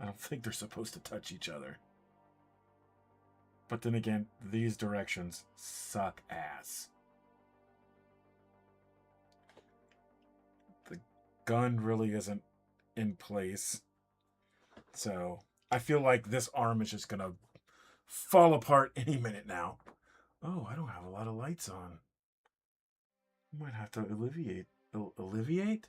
I don't think they're supposed to touch each other. But then again, these directions suck ass. The gun really isn't in place. So I feel like this arm is just going to fall apart any minute now. Oh, I don't have a lot of lights on. Might have to alleviate. Alleviate?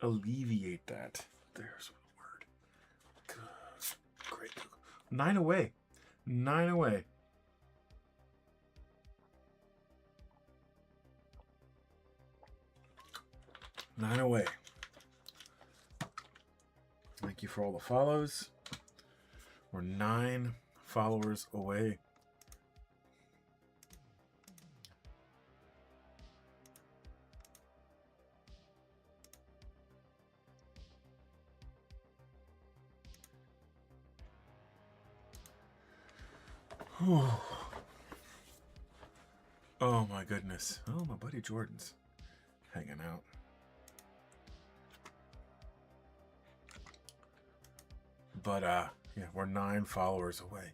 Alleviate that. There's the word. Good. Great. 9 away. 9 away. Nine away. Thank you for all the follows. We're 9 followers away. Oh my goodness. Oh, my buddy Jordan's hanging out. But yeah, we're 9 followers away.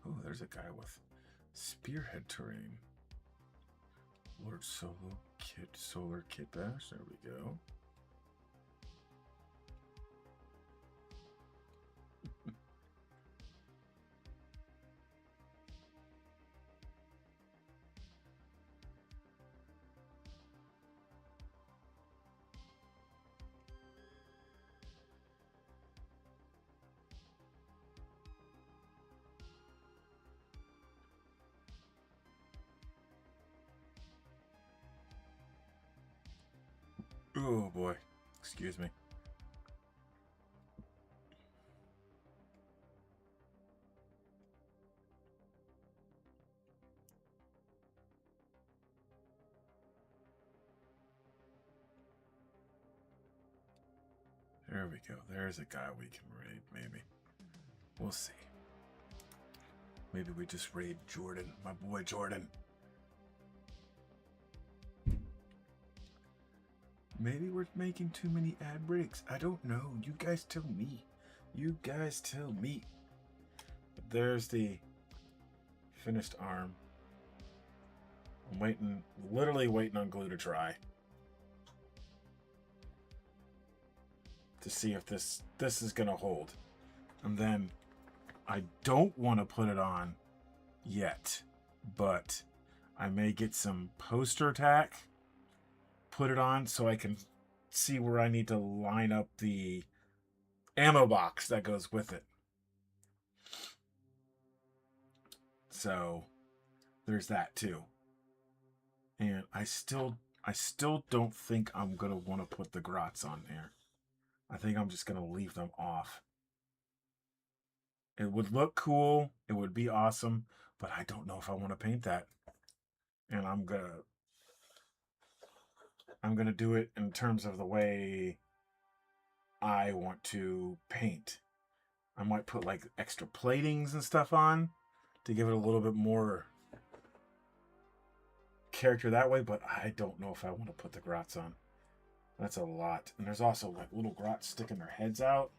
Oh, there's a guy with spearhead terrain. Lord Solo Kit Solar Kit Bash. There we go. Oh boy, excuse me. There we go. There's a guy we can raid, maybe. We'll see. Maybe we just raid Jordan, my boy Jordan. Maybe we're making too many ad breaks. I don't know. You guys tell me. You guys tell me. But there's the finished arm. I'm waiting, literally waiting on glue to dry. To see if this is going to hold. And then I don't want to put it on yet. But I may get some poster tack. Put it on so I can see where I need to line up the ammo box that goes with it. So there's that too. And I still don't think I'm gonna want to put the grots on there. I think I'm just gonna leave them off. It would look cool, it would be awesome, but I don't know if I want to paint that. And I'm gonna do it in terms of the way I want to paint. I might put like extra platings and stuff on to give it a little bit more character that way, but I don't know if I want to put the grots on. That's a lot. And there's also like little grots sticking their heads out.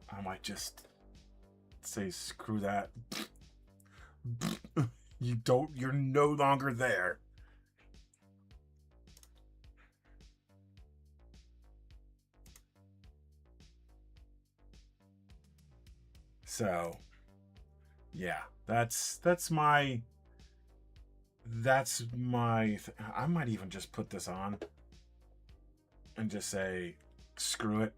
I might just say screw that. You're no longer there. So, yeah, that's my I might even just put this on and just say screw it.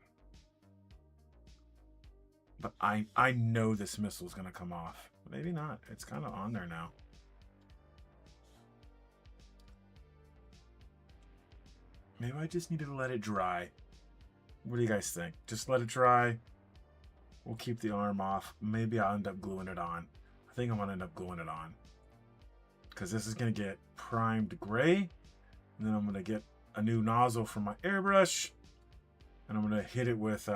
But I know this missile's gonna come off. Maybe not. It's kind of on there now. Maybe I just needed to let it dry. What do you guys think? Just let it dry. We'll keep the arm off. Maybe I'll end up gluing it on. I think I'm gonna end up gluing it on. Because this is gonna get primed gray. And then I'm gonna get a new nozzle for my airbrush, and I'm going to hit it with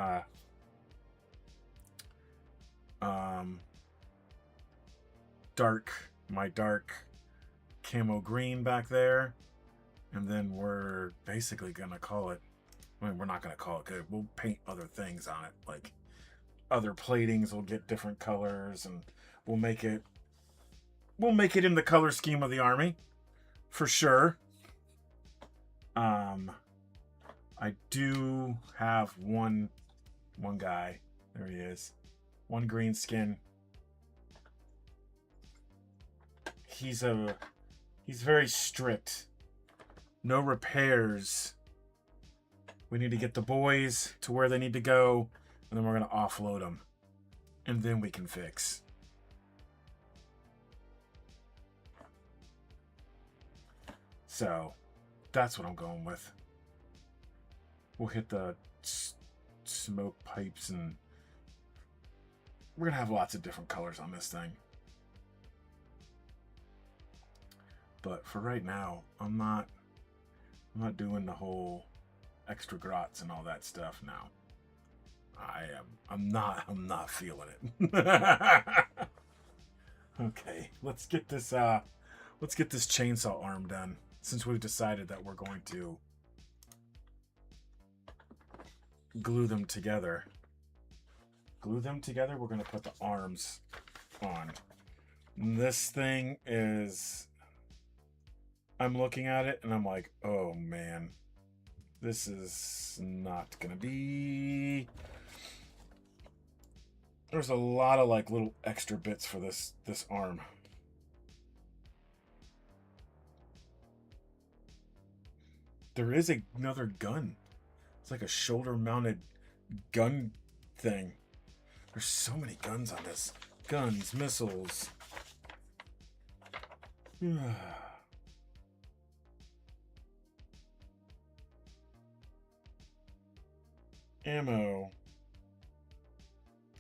my dark camo green back there, and then we're basically going to call it, I mean, we're not going to call it good. We'll paint other things on it, like other platings will get different colors, and we'll make it in the color scheme of the army for sure. I do have one guy. There he is. One green skin. He's very strict. No repairs. We need to get the boys to where they need to go, and then we're going to offload them. And then we can fix. So, that's what I'm going with. We'll hit the smoke pipes, and we're going to have lots of different colors on this thing. But for right now, I'm not doing the whole extra grots and all that stuff now. I'm not feeling it. Okay, let's get this chainsaw arm done, since we've decided that we're going to glue them together. We're going to put the arms on. This thing is, I'm looking at it and I'm like, oh man, this is not gonna be. There's a lot of like little extra bits for this arm. There is another gun. It's like a shoulder-mounted gun thing. There's so many guns on this. Guns, missiles. Ammo.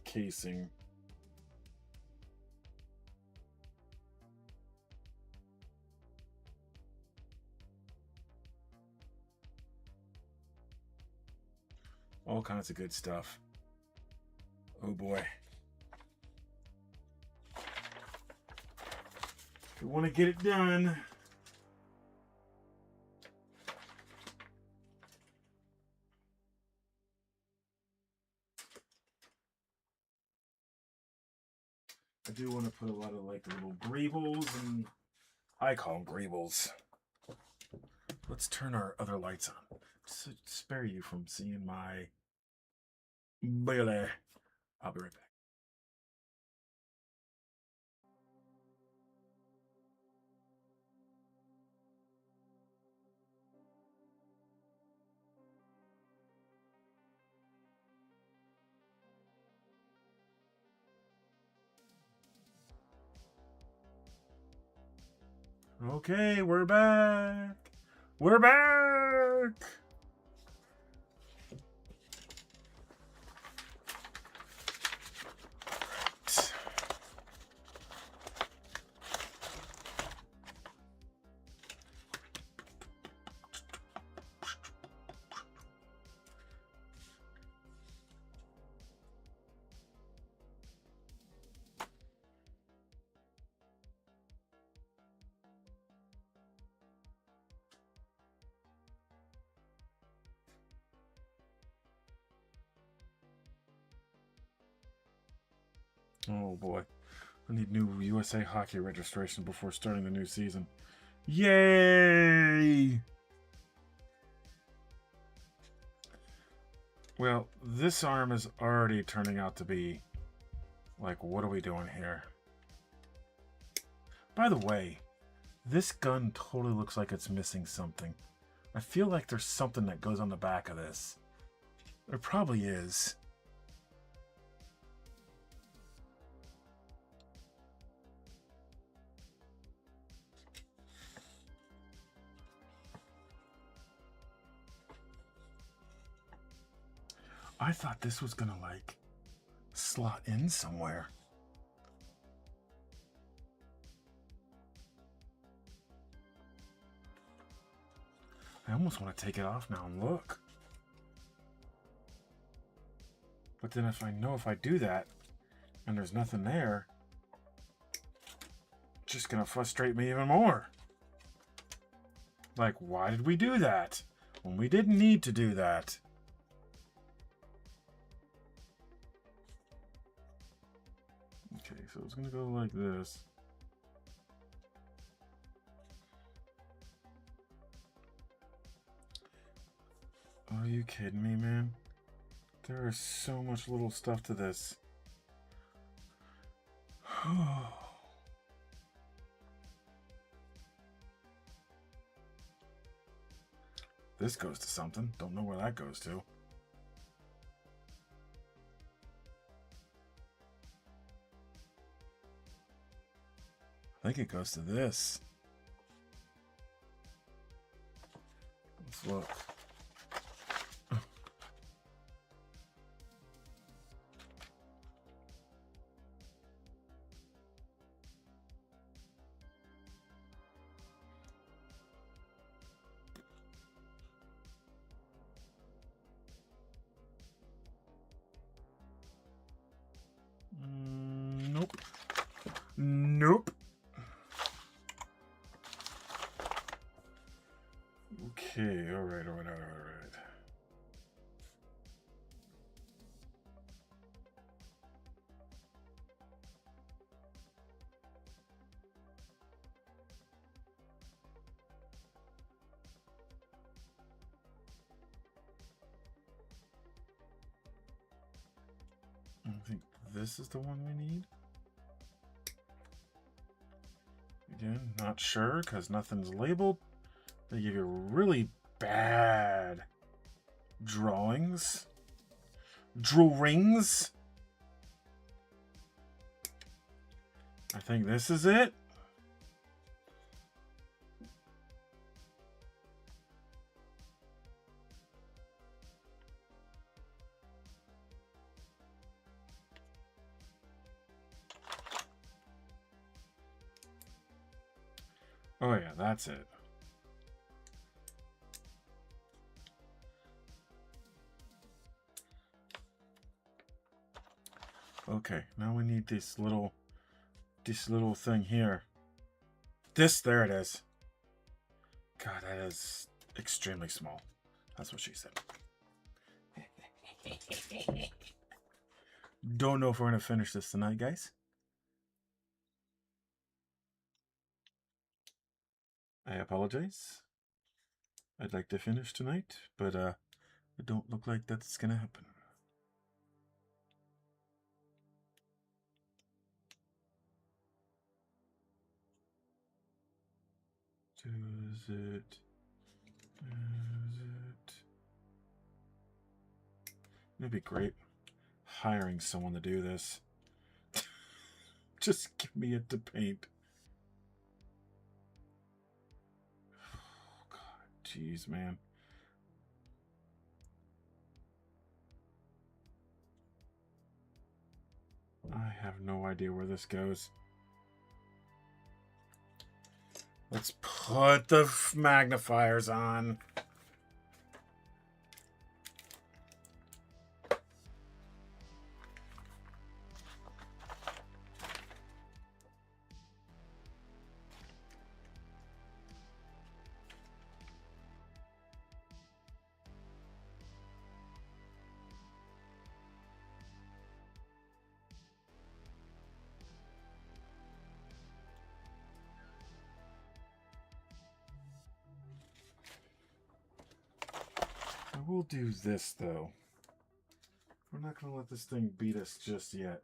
Casing. All kinds of good stuff. Oh boy. We want to get it done. I do want to put a lot of like little greebles, and I call them greebles. Let's turn our other lights on to spare you from seeing my belly. I'll be right back. Okay, we're back. We're back. Oh boy. I need new USA Hockey registration before starting the new season. Yay! Well, this arm is already turning out to be like, what are we doing here? By the way, this gun totally looks like it's missing something. I feel like there's something that goes on the back of this. There probably is. I thought this was gonna like slot in somewhere. I almost want to take it off now and look. But then if I do that and there's nothing there, it's just going to frustrate me even more. Like, why did we do that when we didn't need to do that? Okay, so it's going to go like this. Are you kidding me, man? There is so much little stuff to this. This goes to something. Don't know where that goes to. I think it goes to this. Let's look. Nope. Nope. Okay, all right. I think this is the one we need. Again, not sure because nothing's labeled. They give you really bad drawings. Drawings. I think this is it. Oh yeah, that's it. Okay, now we need this little thing here. There it is. God, that is extremely small. That's what she said. Don't know if we're gonna finish this tonight, guys. I apologize. I'd like to finish tonight, but it don't look like that's gonna happen. Is it? It'd be great hiring someone to do this. Just give me it to paint. Oh, God, jeez, man. I have no idea where this goes. Let's put the magnifiers on. We'll do this, though. We're not going to let this thing beat us just yet.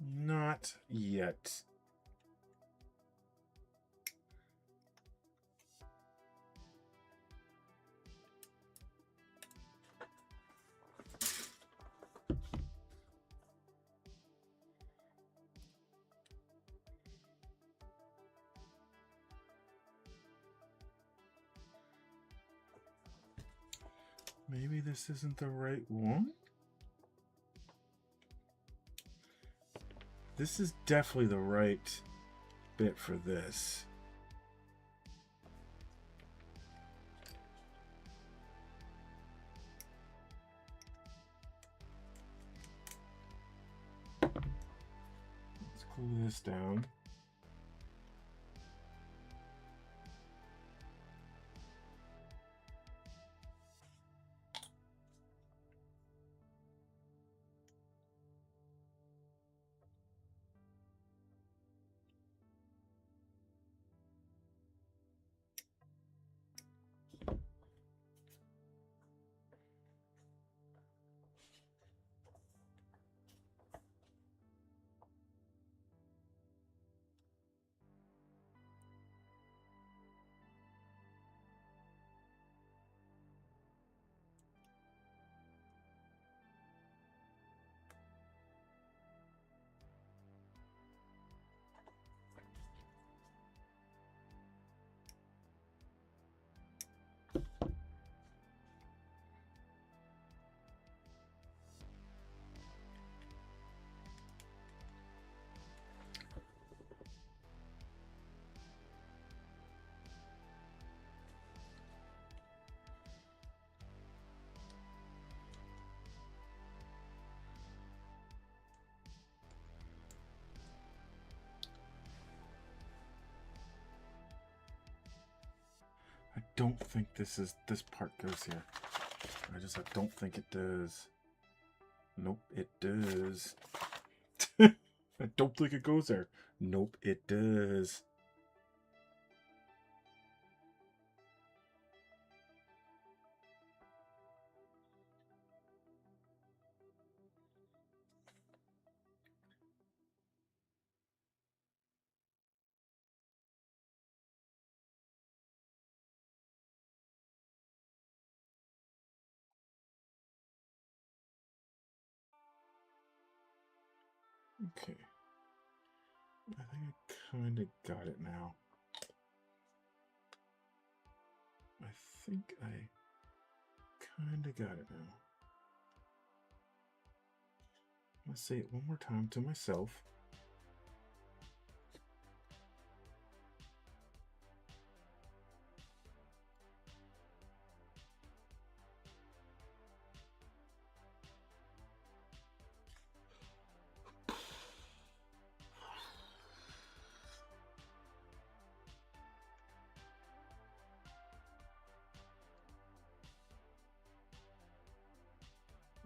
Not yet. Maybe this isn't the right one? This is definitely the right bit for this. Let's glue this down. I don't think this part goes here. I don't think it does. Nope, it does. I don't think it goes there. Nope, it does. Okay. I think I kind of got it now. I think I kind of got it now. Let's say it one more time to myself.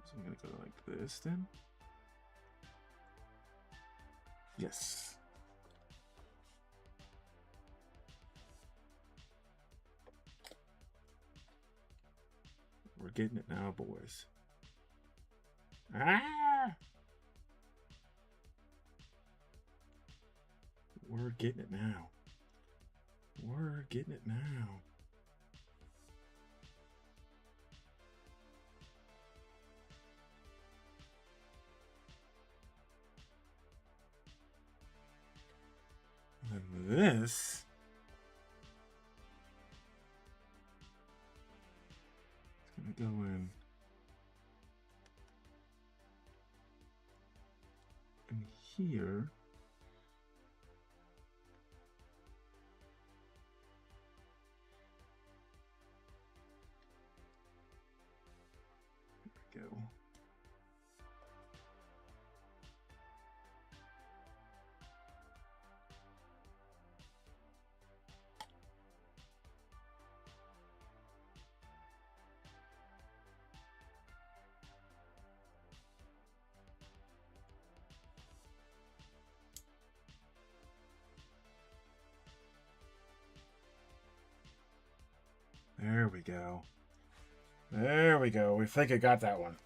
So I'm going to go like this then. Yes. We're getting it now, boys. Ah! We're getting it now. We're getting it now. And this is going to go in here. There we go. There we go. There we go. We think I got that one.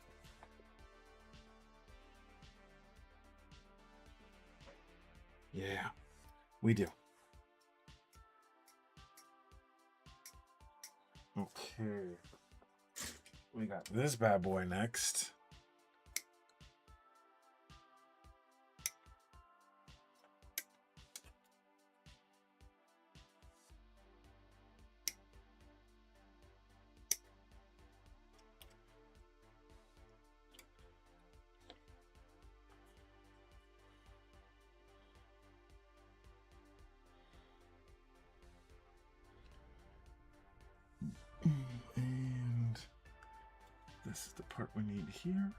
Yeah, we do. Okay. We got this bad boy next. this is the part we need here.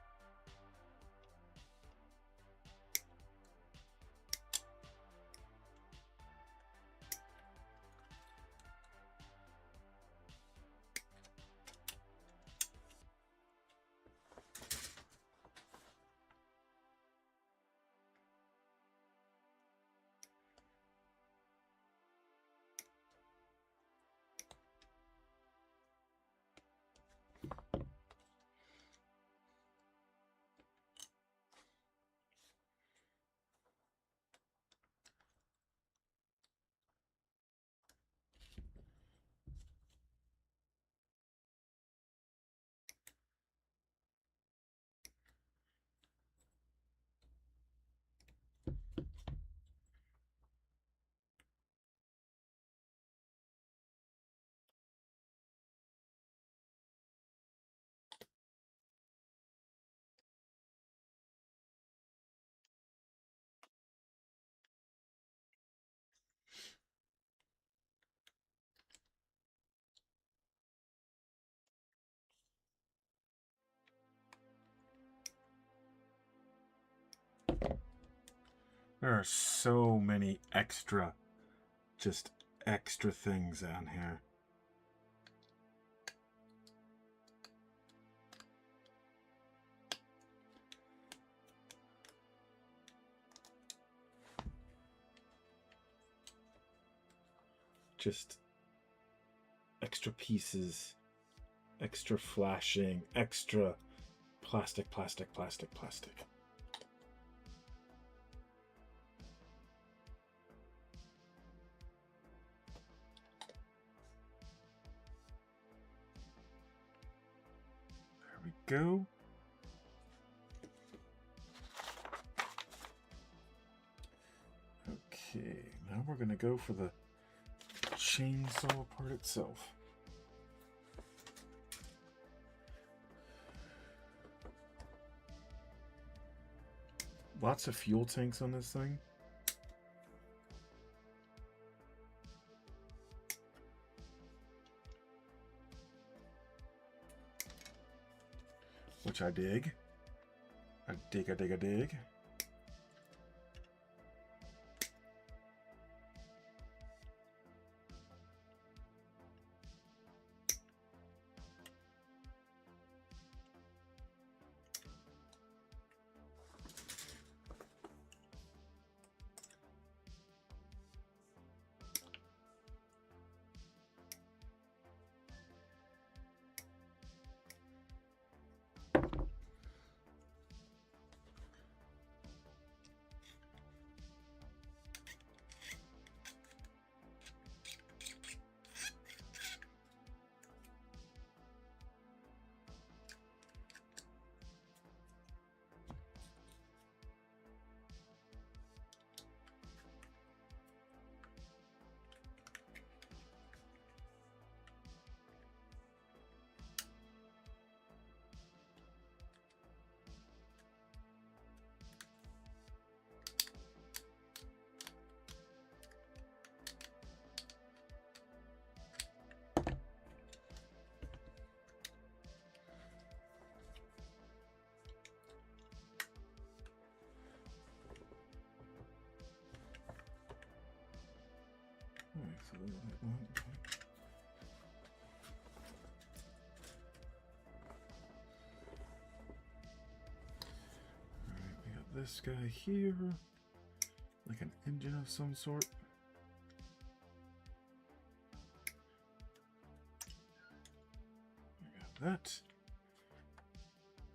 There are so many just extra things on here. Just extra pieces, extra flashing, extra plastic. There we go. Okay, now we're going to go for the chainsaw part itself. Lots of fuel tanks on this thing. Which I dig. I dig. Alright, we got this guy here, like an engine of some sort. We got that.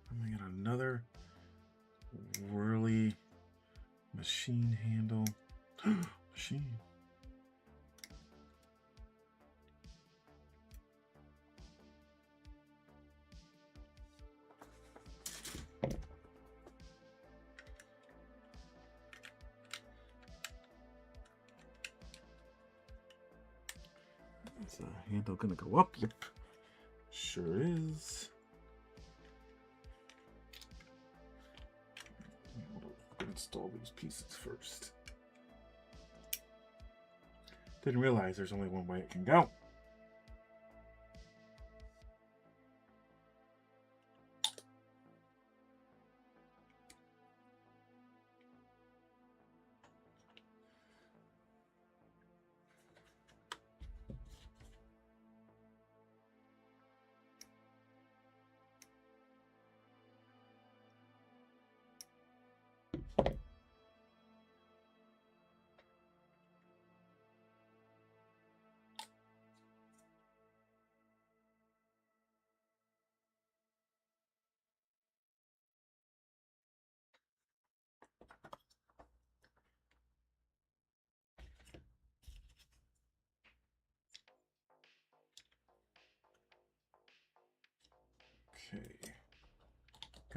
And we got another whirly machine handle. Machine. Is the handle gonna go up? Yep. Sure is. We'll install these pieces first. Didn't realize there's only one way it can go.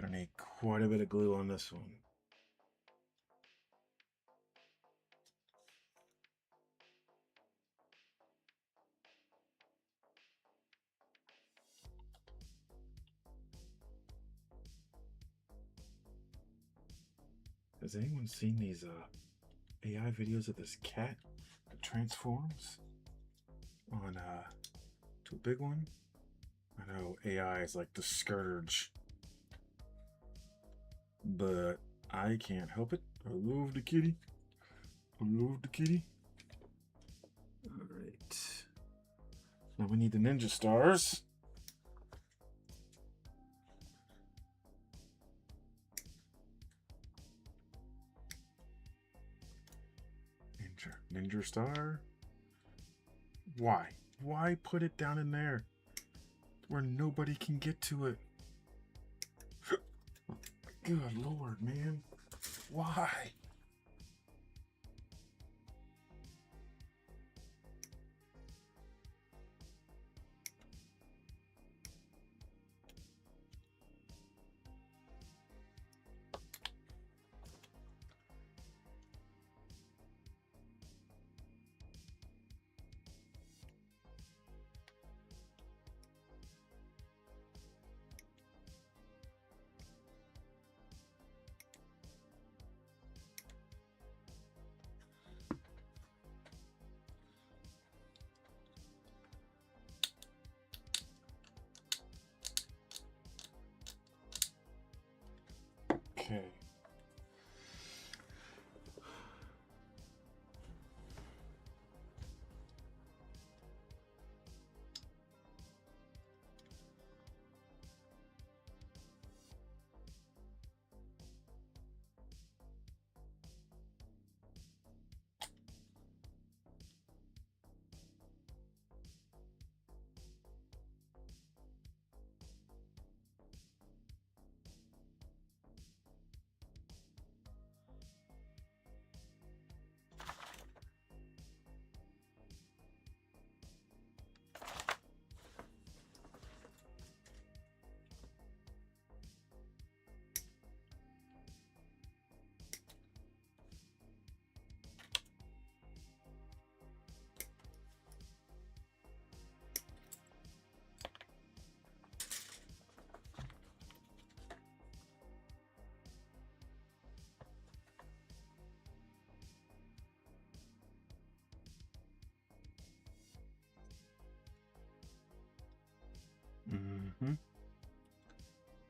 Gonna need quite a bit of glue on this one. Has anyone seen these AI videos of this cat that transforms on to a big one? I know AI is like the scourge, but I can't help it. I love the kitty. I love the kitty. All right. Now we need the ninja stars. Ninja star. Why? Why put it down in there where nobody can get to it? Good Lord, man. Why? Okay.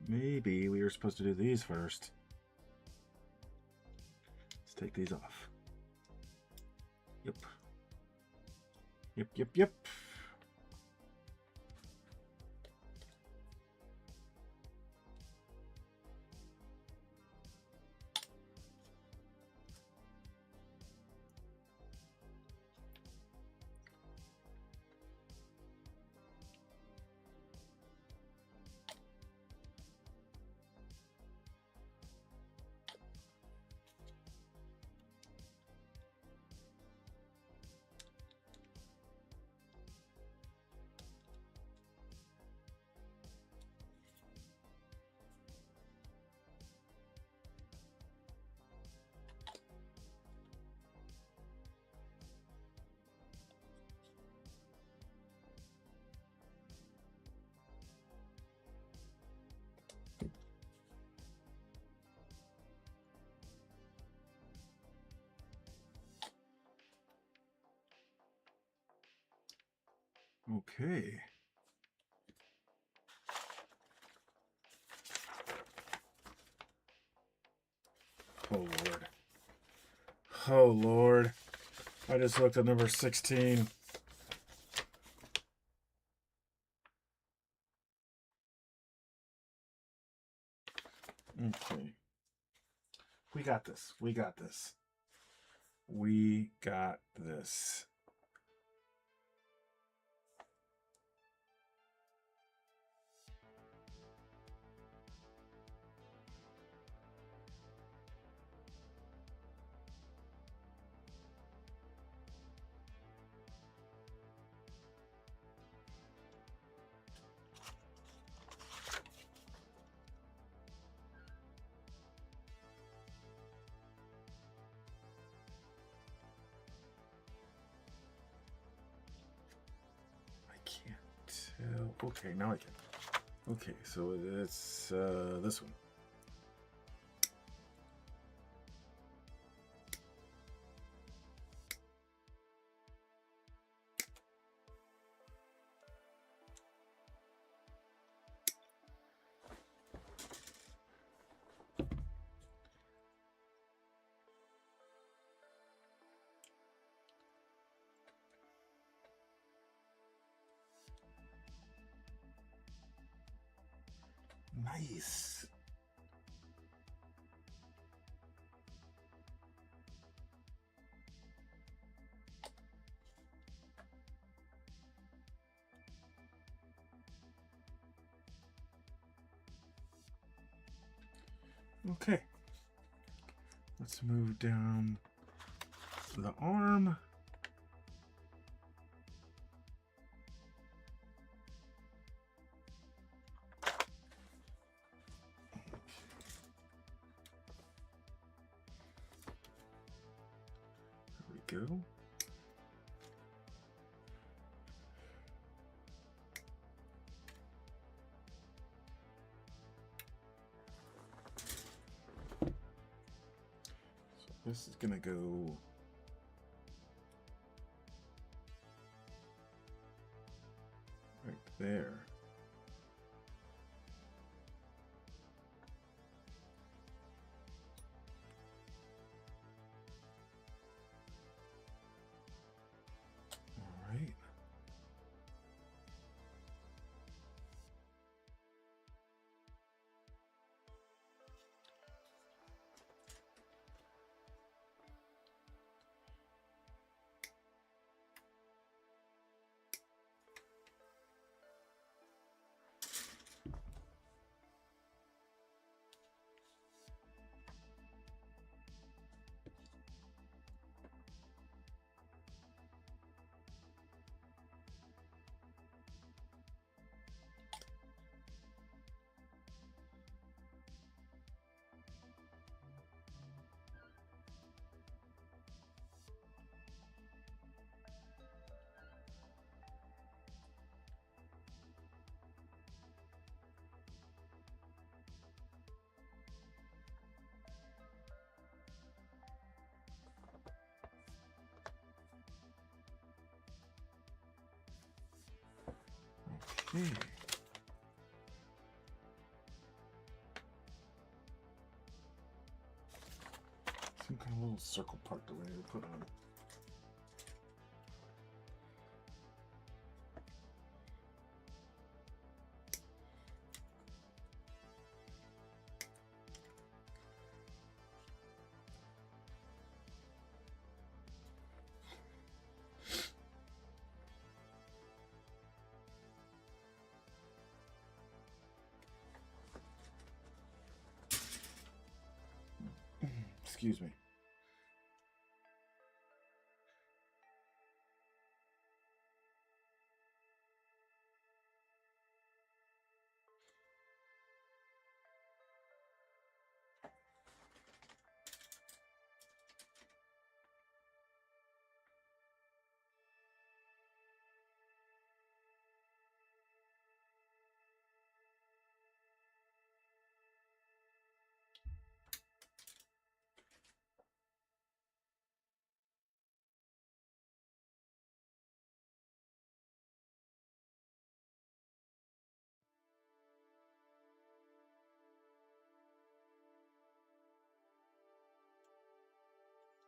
Maybe we were supposed to do these first. Let's take these off. Yep. Yep, yep, yep. Okay. Oh, Lord. Oh, Lord. I just looked at number 16. Okay. We got this. We got this. We got this. okay, now I can. Okay, so it's this one. Nice. Okay. Let's move down the arm. There we go. So this is gonna go right there. All right. Okay. Some kind of little circle part that we need to put on. Excuse me.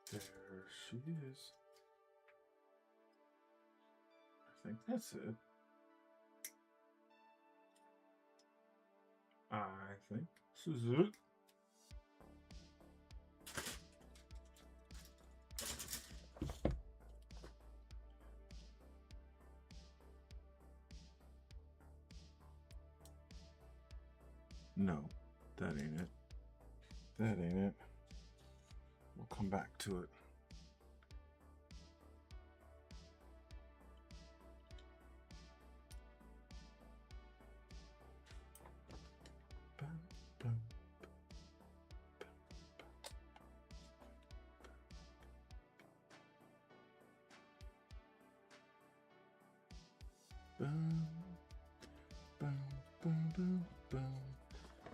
There she is. I think that's it. I think this is it. No, that ain't it. That ain't it. We'll come back to it.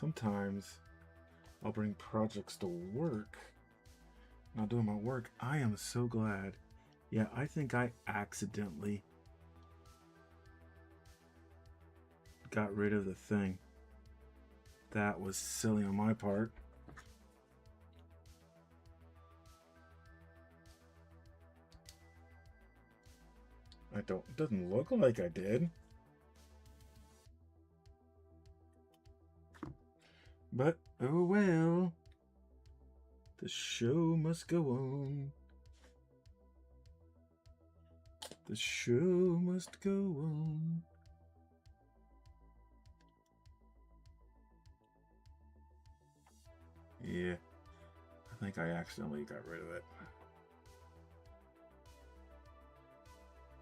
Sometimes I'll bring projects to work. Not doing my work. I am so glad. Yeah, I think I accidentally got rid of the thing. That was silly on my part. It doesn't look like I did. But oh well. The show must go on. The show must go on. Yeah, I think I accidentally got rid of it.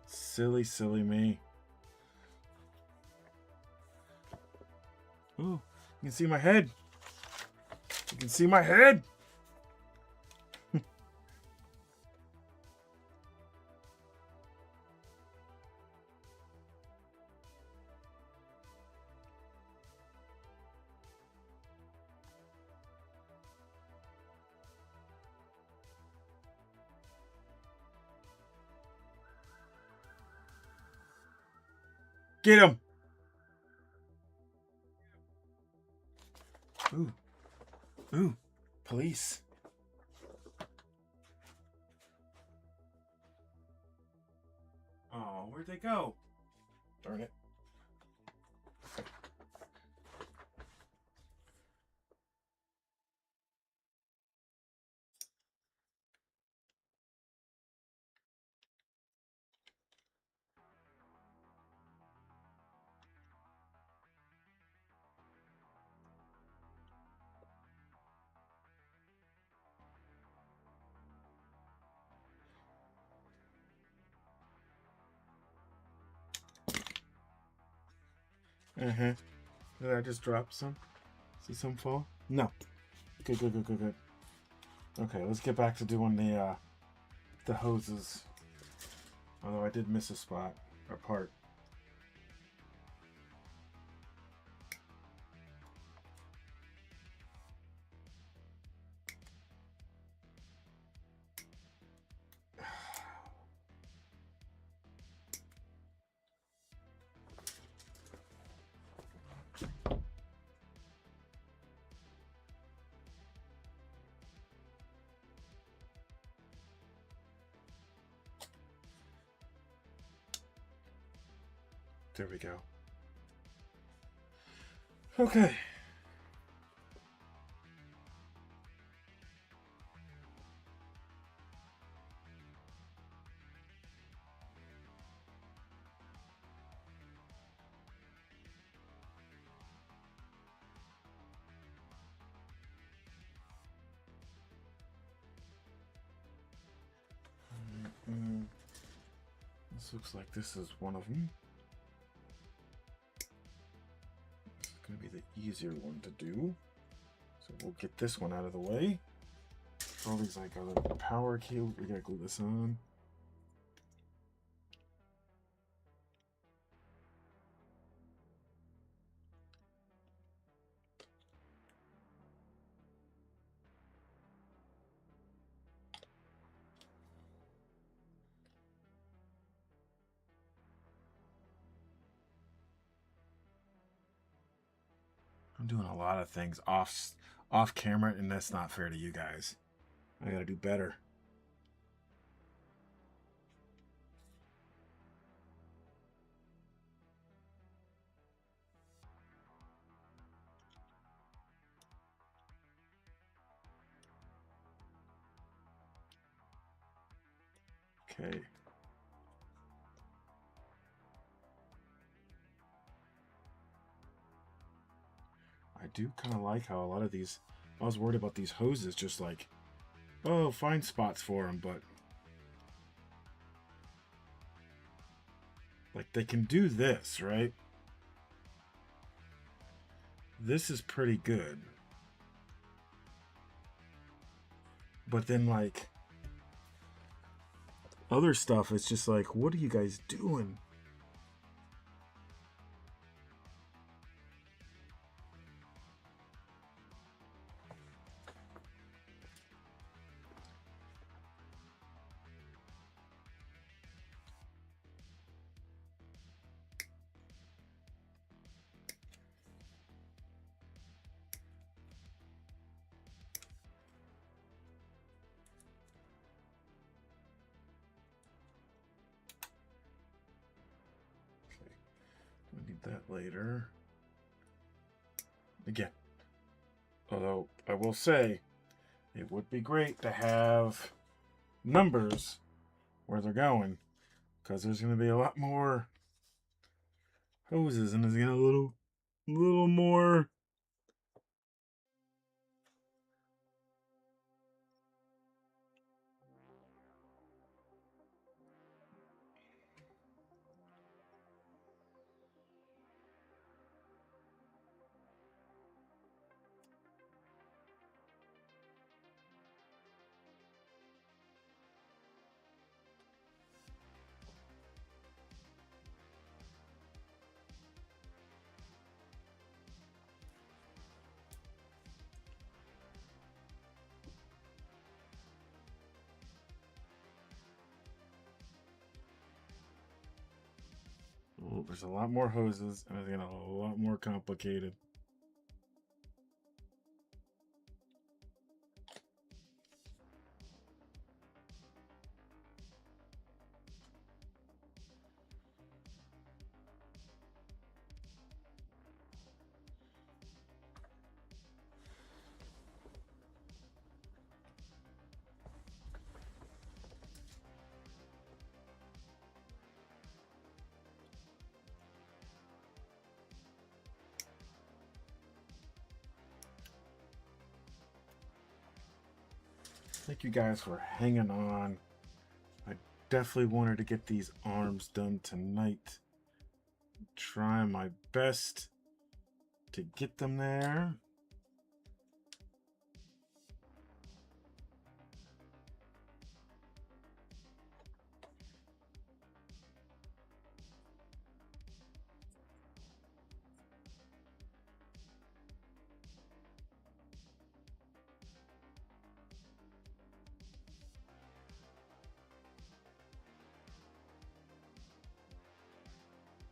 Silly, silly me. Oh, you can see my head. You can see my head. Get him. Ooh. Ooh. Police. Oh, where'd they go? Darn it. Uh-huh. Did I just drop some? See some fall? No. Good, good, good, good, good. Okay, let's get back to doing the hoses. Although I did miss a spot or part. There we go. Okay. This looks like this is one of them. This is going to be the easier one to do. So we'll get this one out of the way. All these like other power cables, we gotta glue this on. I'm doing a lot of things off camera, and that's not fair to you guys. I gotta do better. Okay. I do kind of like how a lot of these, I was worried about these hoses just like, oh, find spots for them, but like they can do this, right? This is pretty good. But then like other stuff, it's just like, what are you guys doing? that later. Again, although I will say it would be great to have numbers where they're going, because there's going to be a lot more hoses and there's going to be a little more. Oh, there's a lot more hoses and it's getting a lot more complicated. Thank you guys for hanging on. I definitely wanted to get these arms done tonight. Trying my best to get them there.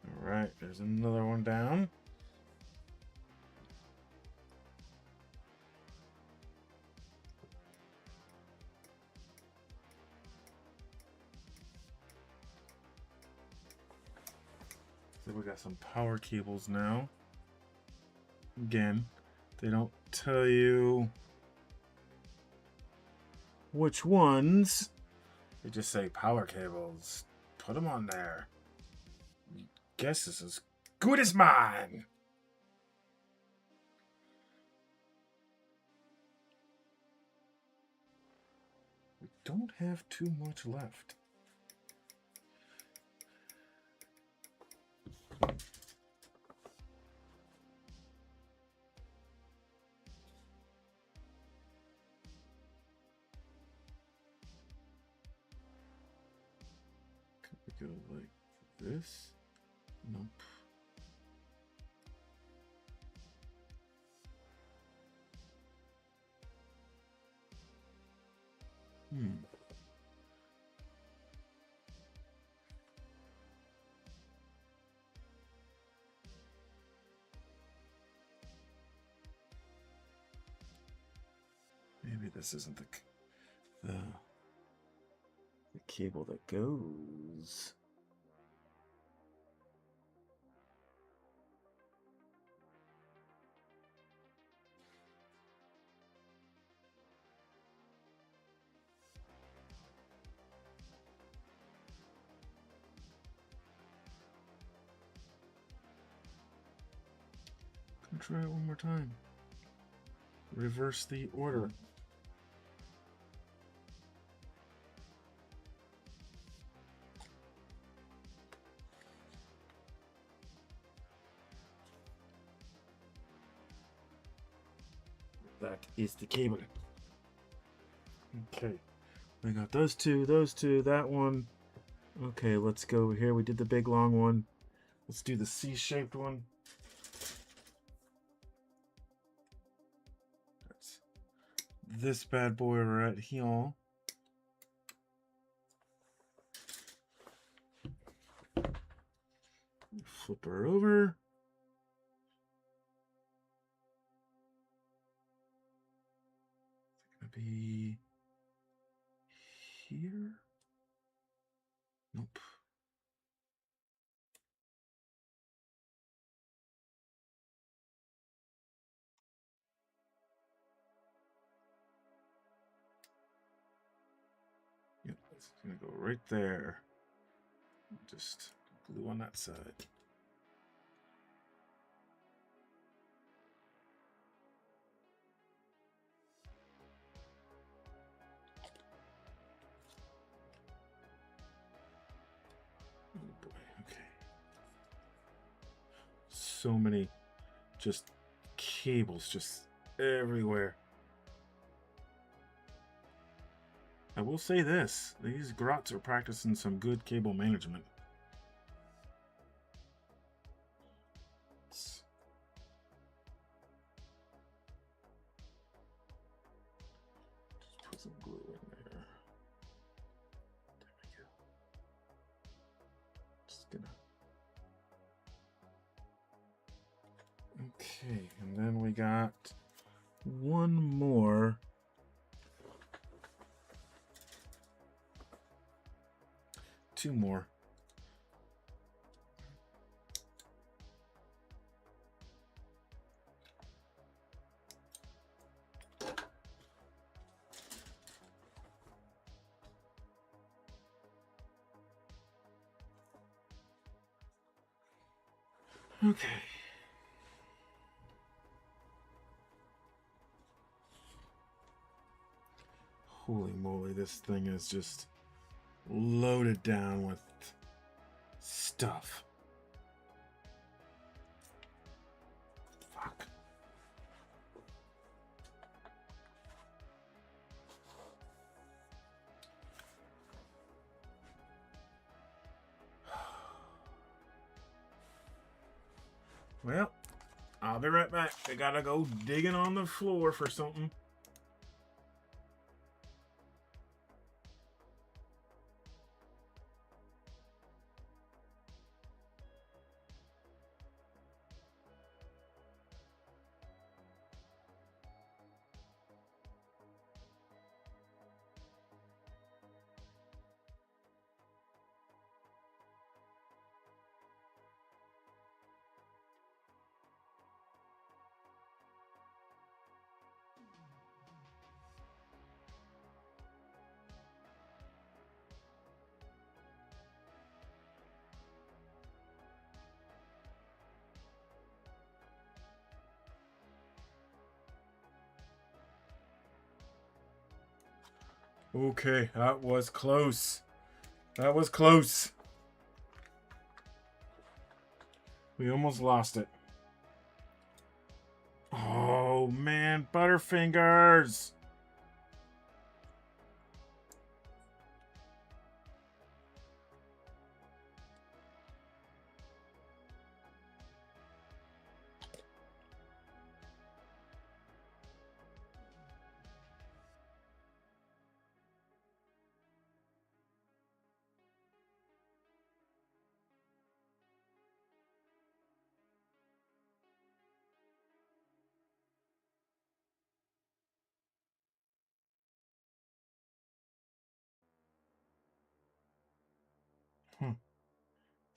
All right, there's another one down. So we got some power cables now. Again, they don't tell you which ones. They just say power cables. Put them on there. Guess is as good as mine. We don't have too much left. Could we go like this? Nope. Maybe this isn't the cable that goes. Try it one more time. Reverse the order. That is the cable. Okay. We got those two, that one. Okay, let's go over here. We did the big long one. Let's do the C-shaped one. That's this bad boy right here. Flip her over. It's gonna be here. Nope. It's gonna go right there. Just glue on that side. Oh boy, okay. So many just cables just everywhere. I will say this, these grots are practicing some good cable management. Just put some glue in there. There we go. Just gonna... Okay, and then we got one more. Two more. Okay. Holy moly, this thing is just loaded down with stuff. Fuck. Well, I'll be right back. I gotta go digging on the floor for something. Okay, that was close. That was close. We almost lost it. Oh, man. Butterfingers.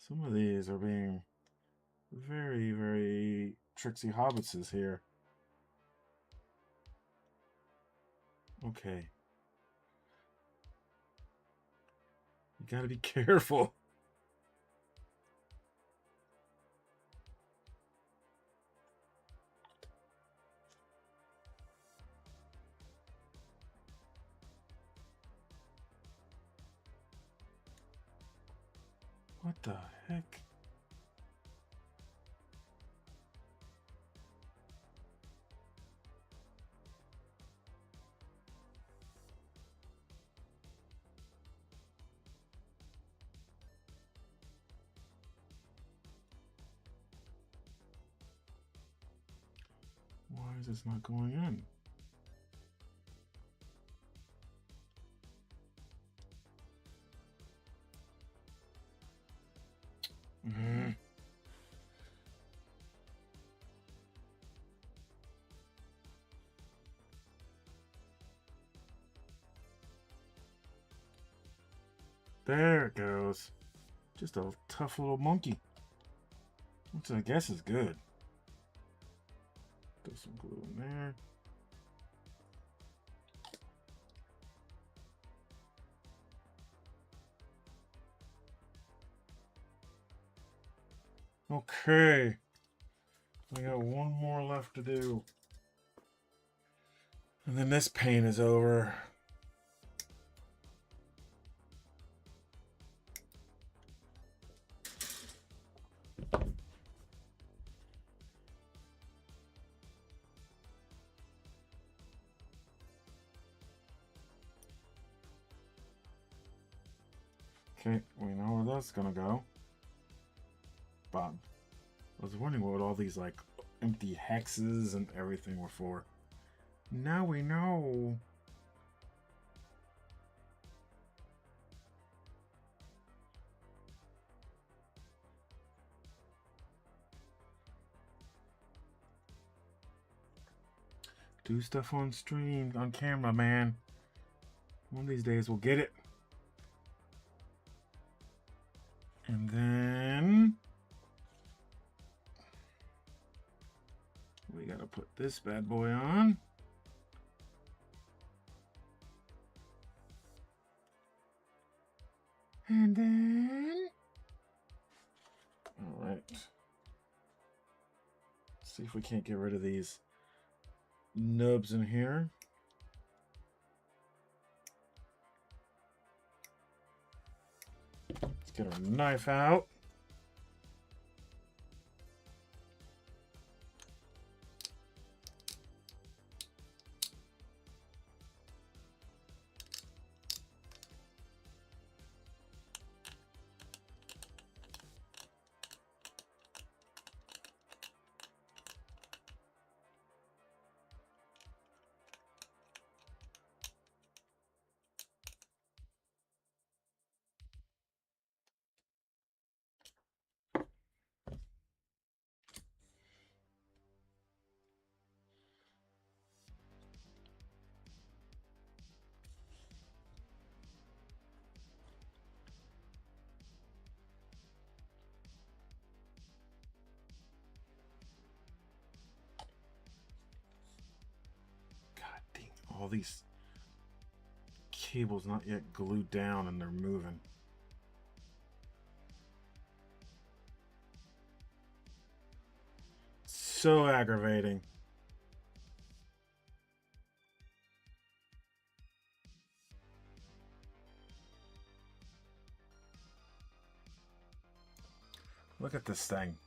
Some of these are being very, very tricksy hobbitses here. Okay. You gotta be careful. What the heck? Why is this not going in? Mm-hmm. There it goes. Just a tough little monkey. Which I guess is good. Throw some glue in there. Okay. We got one more left to do. And then this pain is over. Okay, we know where that's gonna go. But I was wondering what all these like empty hexes and everything were for. Now we know. Do stuff on stream, on camera, man. One of these days we'll get it. And then we gotta put this bad boy on. And then, all right. Let's see if we can't get rid of these nubs in here. Let's get our knife out. All these cables not yet glued down and they're moving. So aggravating. Look at this thing.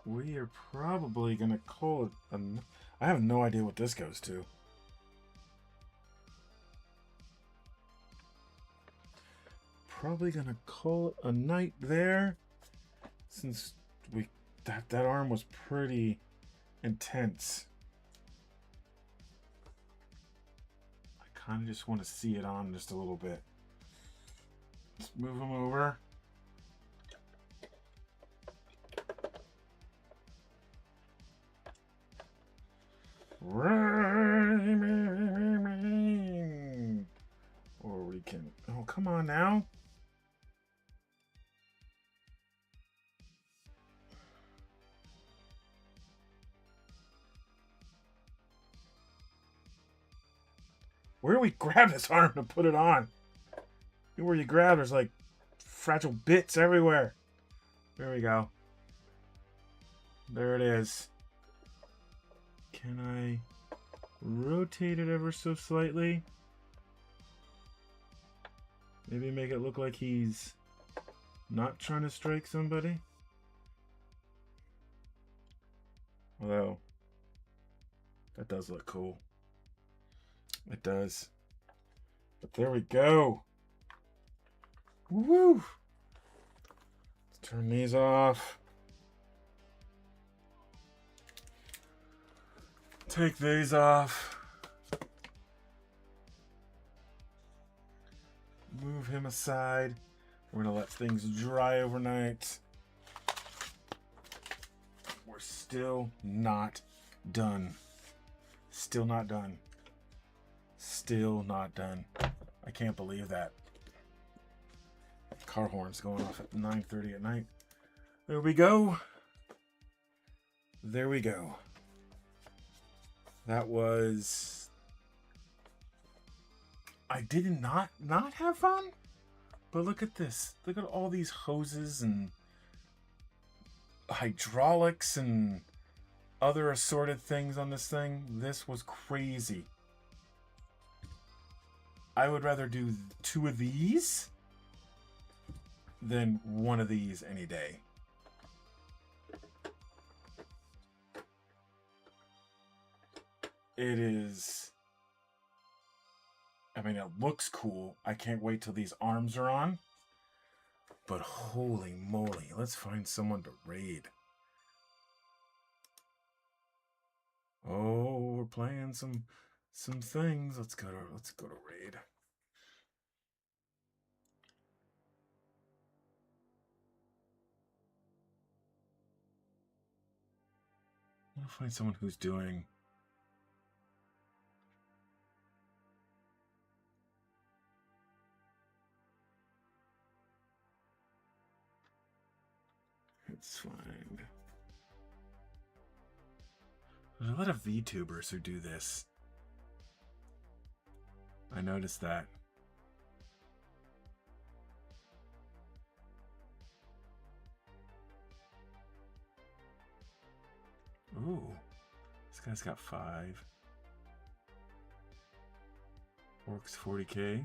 We are probably going to call it I have no idea what this goes to. Probably going to call it a night there, since that arm was pretty intense. I kind of just want to see it on just a little bit. Let's move him over. Or we can, oh, come on now. Where do we grab this arm to put it on? Where you grab, there's like fragile bits everywhere. There we go. There it is. Can I rotate it ever so slightly? Maybe make it look like he's not trying to strike somebody. Although, that does look cool. It does. But there we go. Woo! Let's turn these off. Take these off. Move him aside. We're gonna let things dry overnight. We're still not done. Still not done. Still not done. I can't believe that. Car horn's going off at 9:30 at night. There we go. There we go. That was... I did not have fun. But look at this. Look at all these hoses and hydraulics and other assorted things on this thing. This was crazy. I would rather do 2 of these than 1 of these any day. It is... I mean, it looks cool. I can't wait till these arms are on. But holy moly, let's find someone to raid. Oh, we're playing some things. Let's go to raid. I want to find someone who's doing... Let's find... There's a lot of VTubers who do this. I noticed that. Ooh, this guy's got 5. Ork's 40K.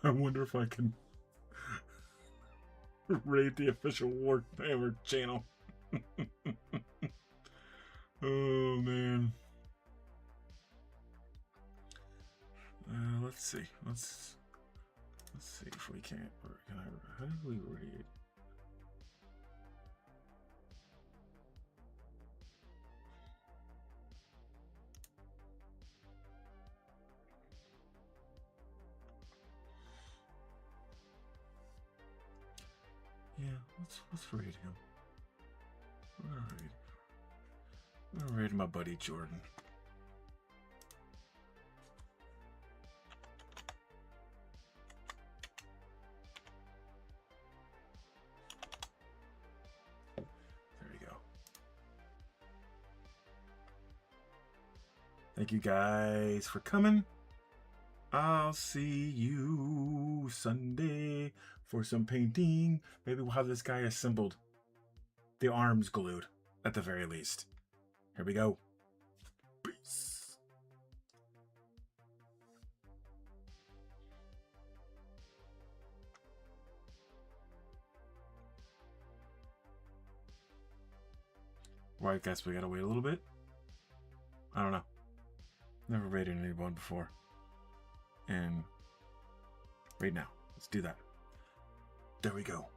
I wonder if I can raid the official Warhammer channel. Oh man. Let's see. Let's see if we can't. How do we raid? Yeah, let's raid him. We're gonna raid my buddy Jordan. There we go. Thank you guys for coming. I'll see you Sunday for some painting. Maybe we'll have this guy assembled. The arms glued, at the very least. Here we go. Peace. Well, I guess we gotta wait a little bit. I don't know. Never raided anyone before. And right now, let's do that. There we go.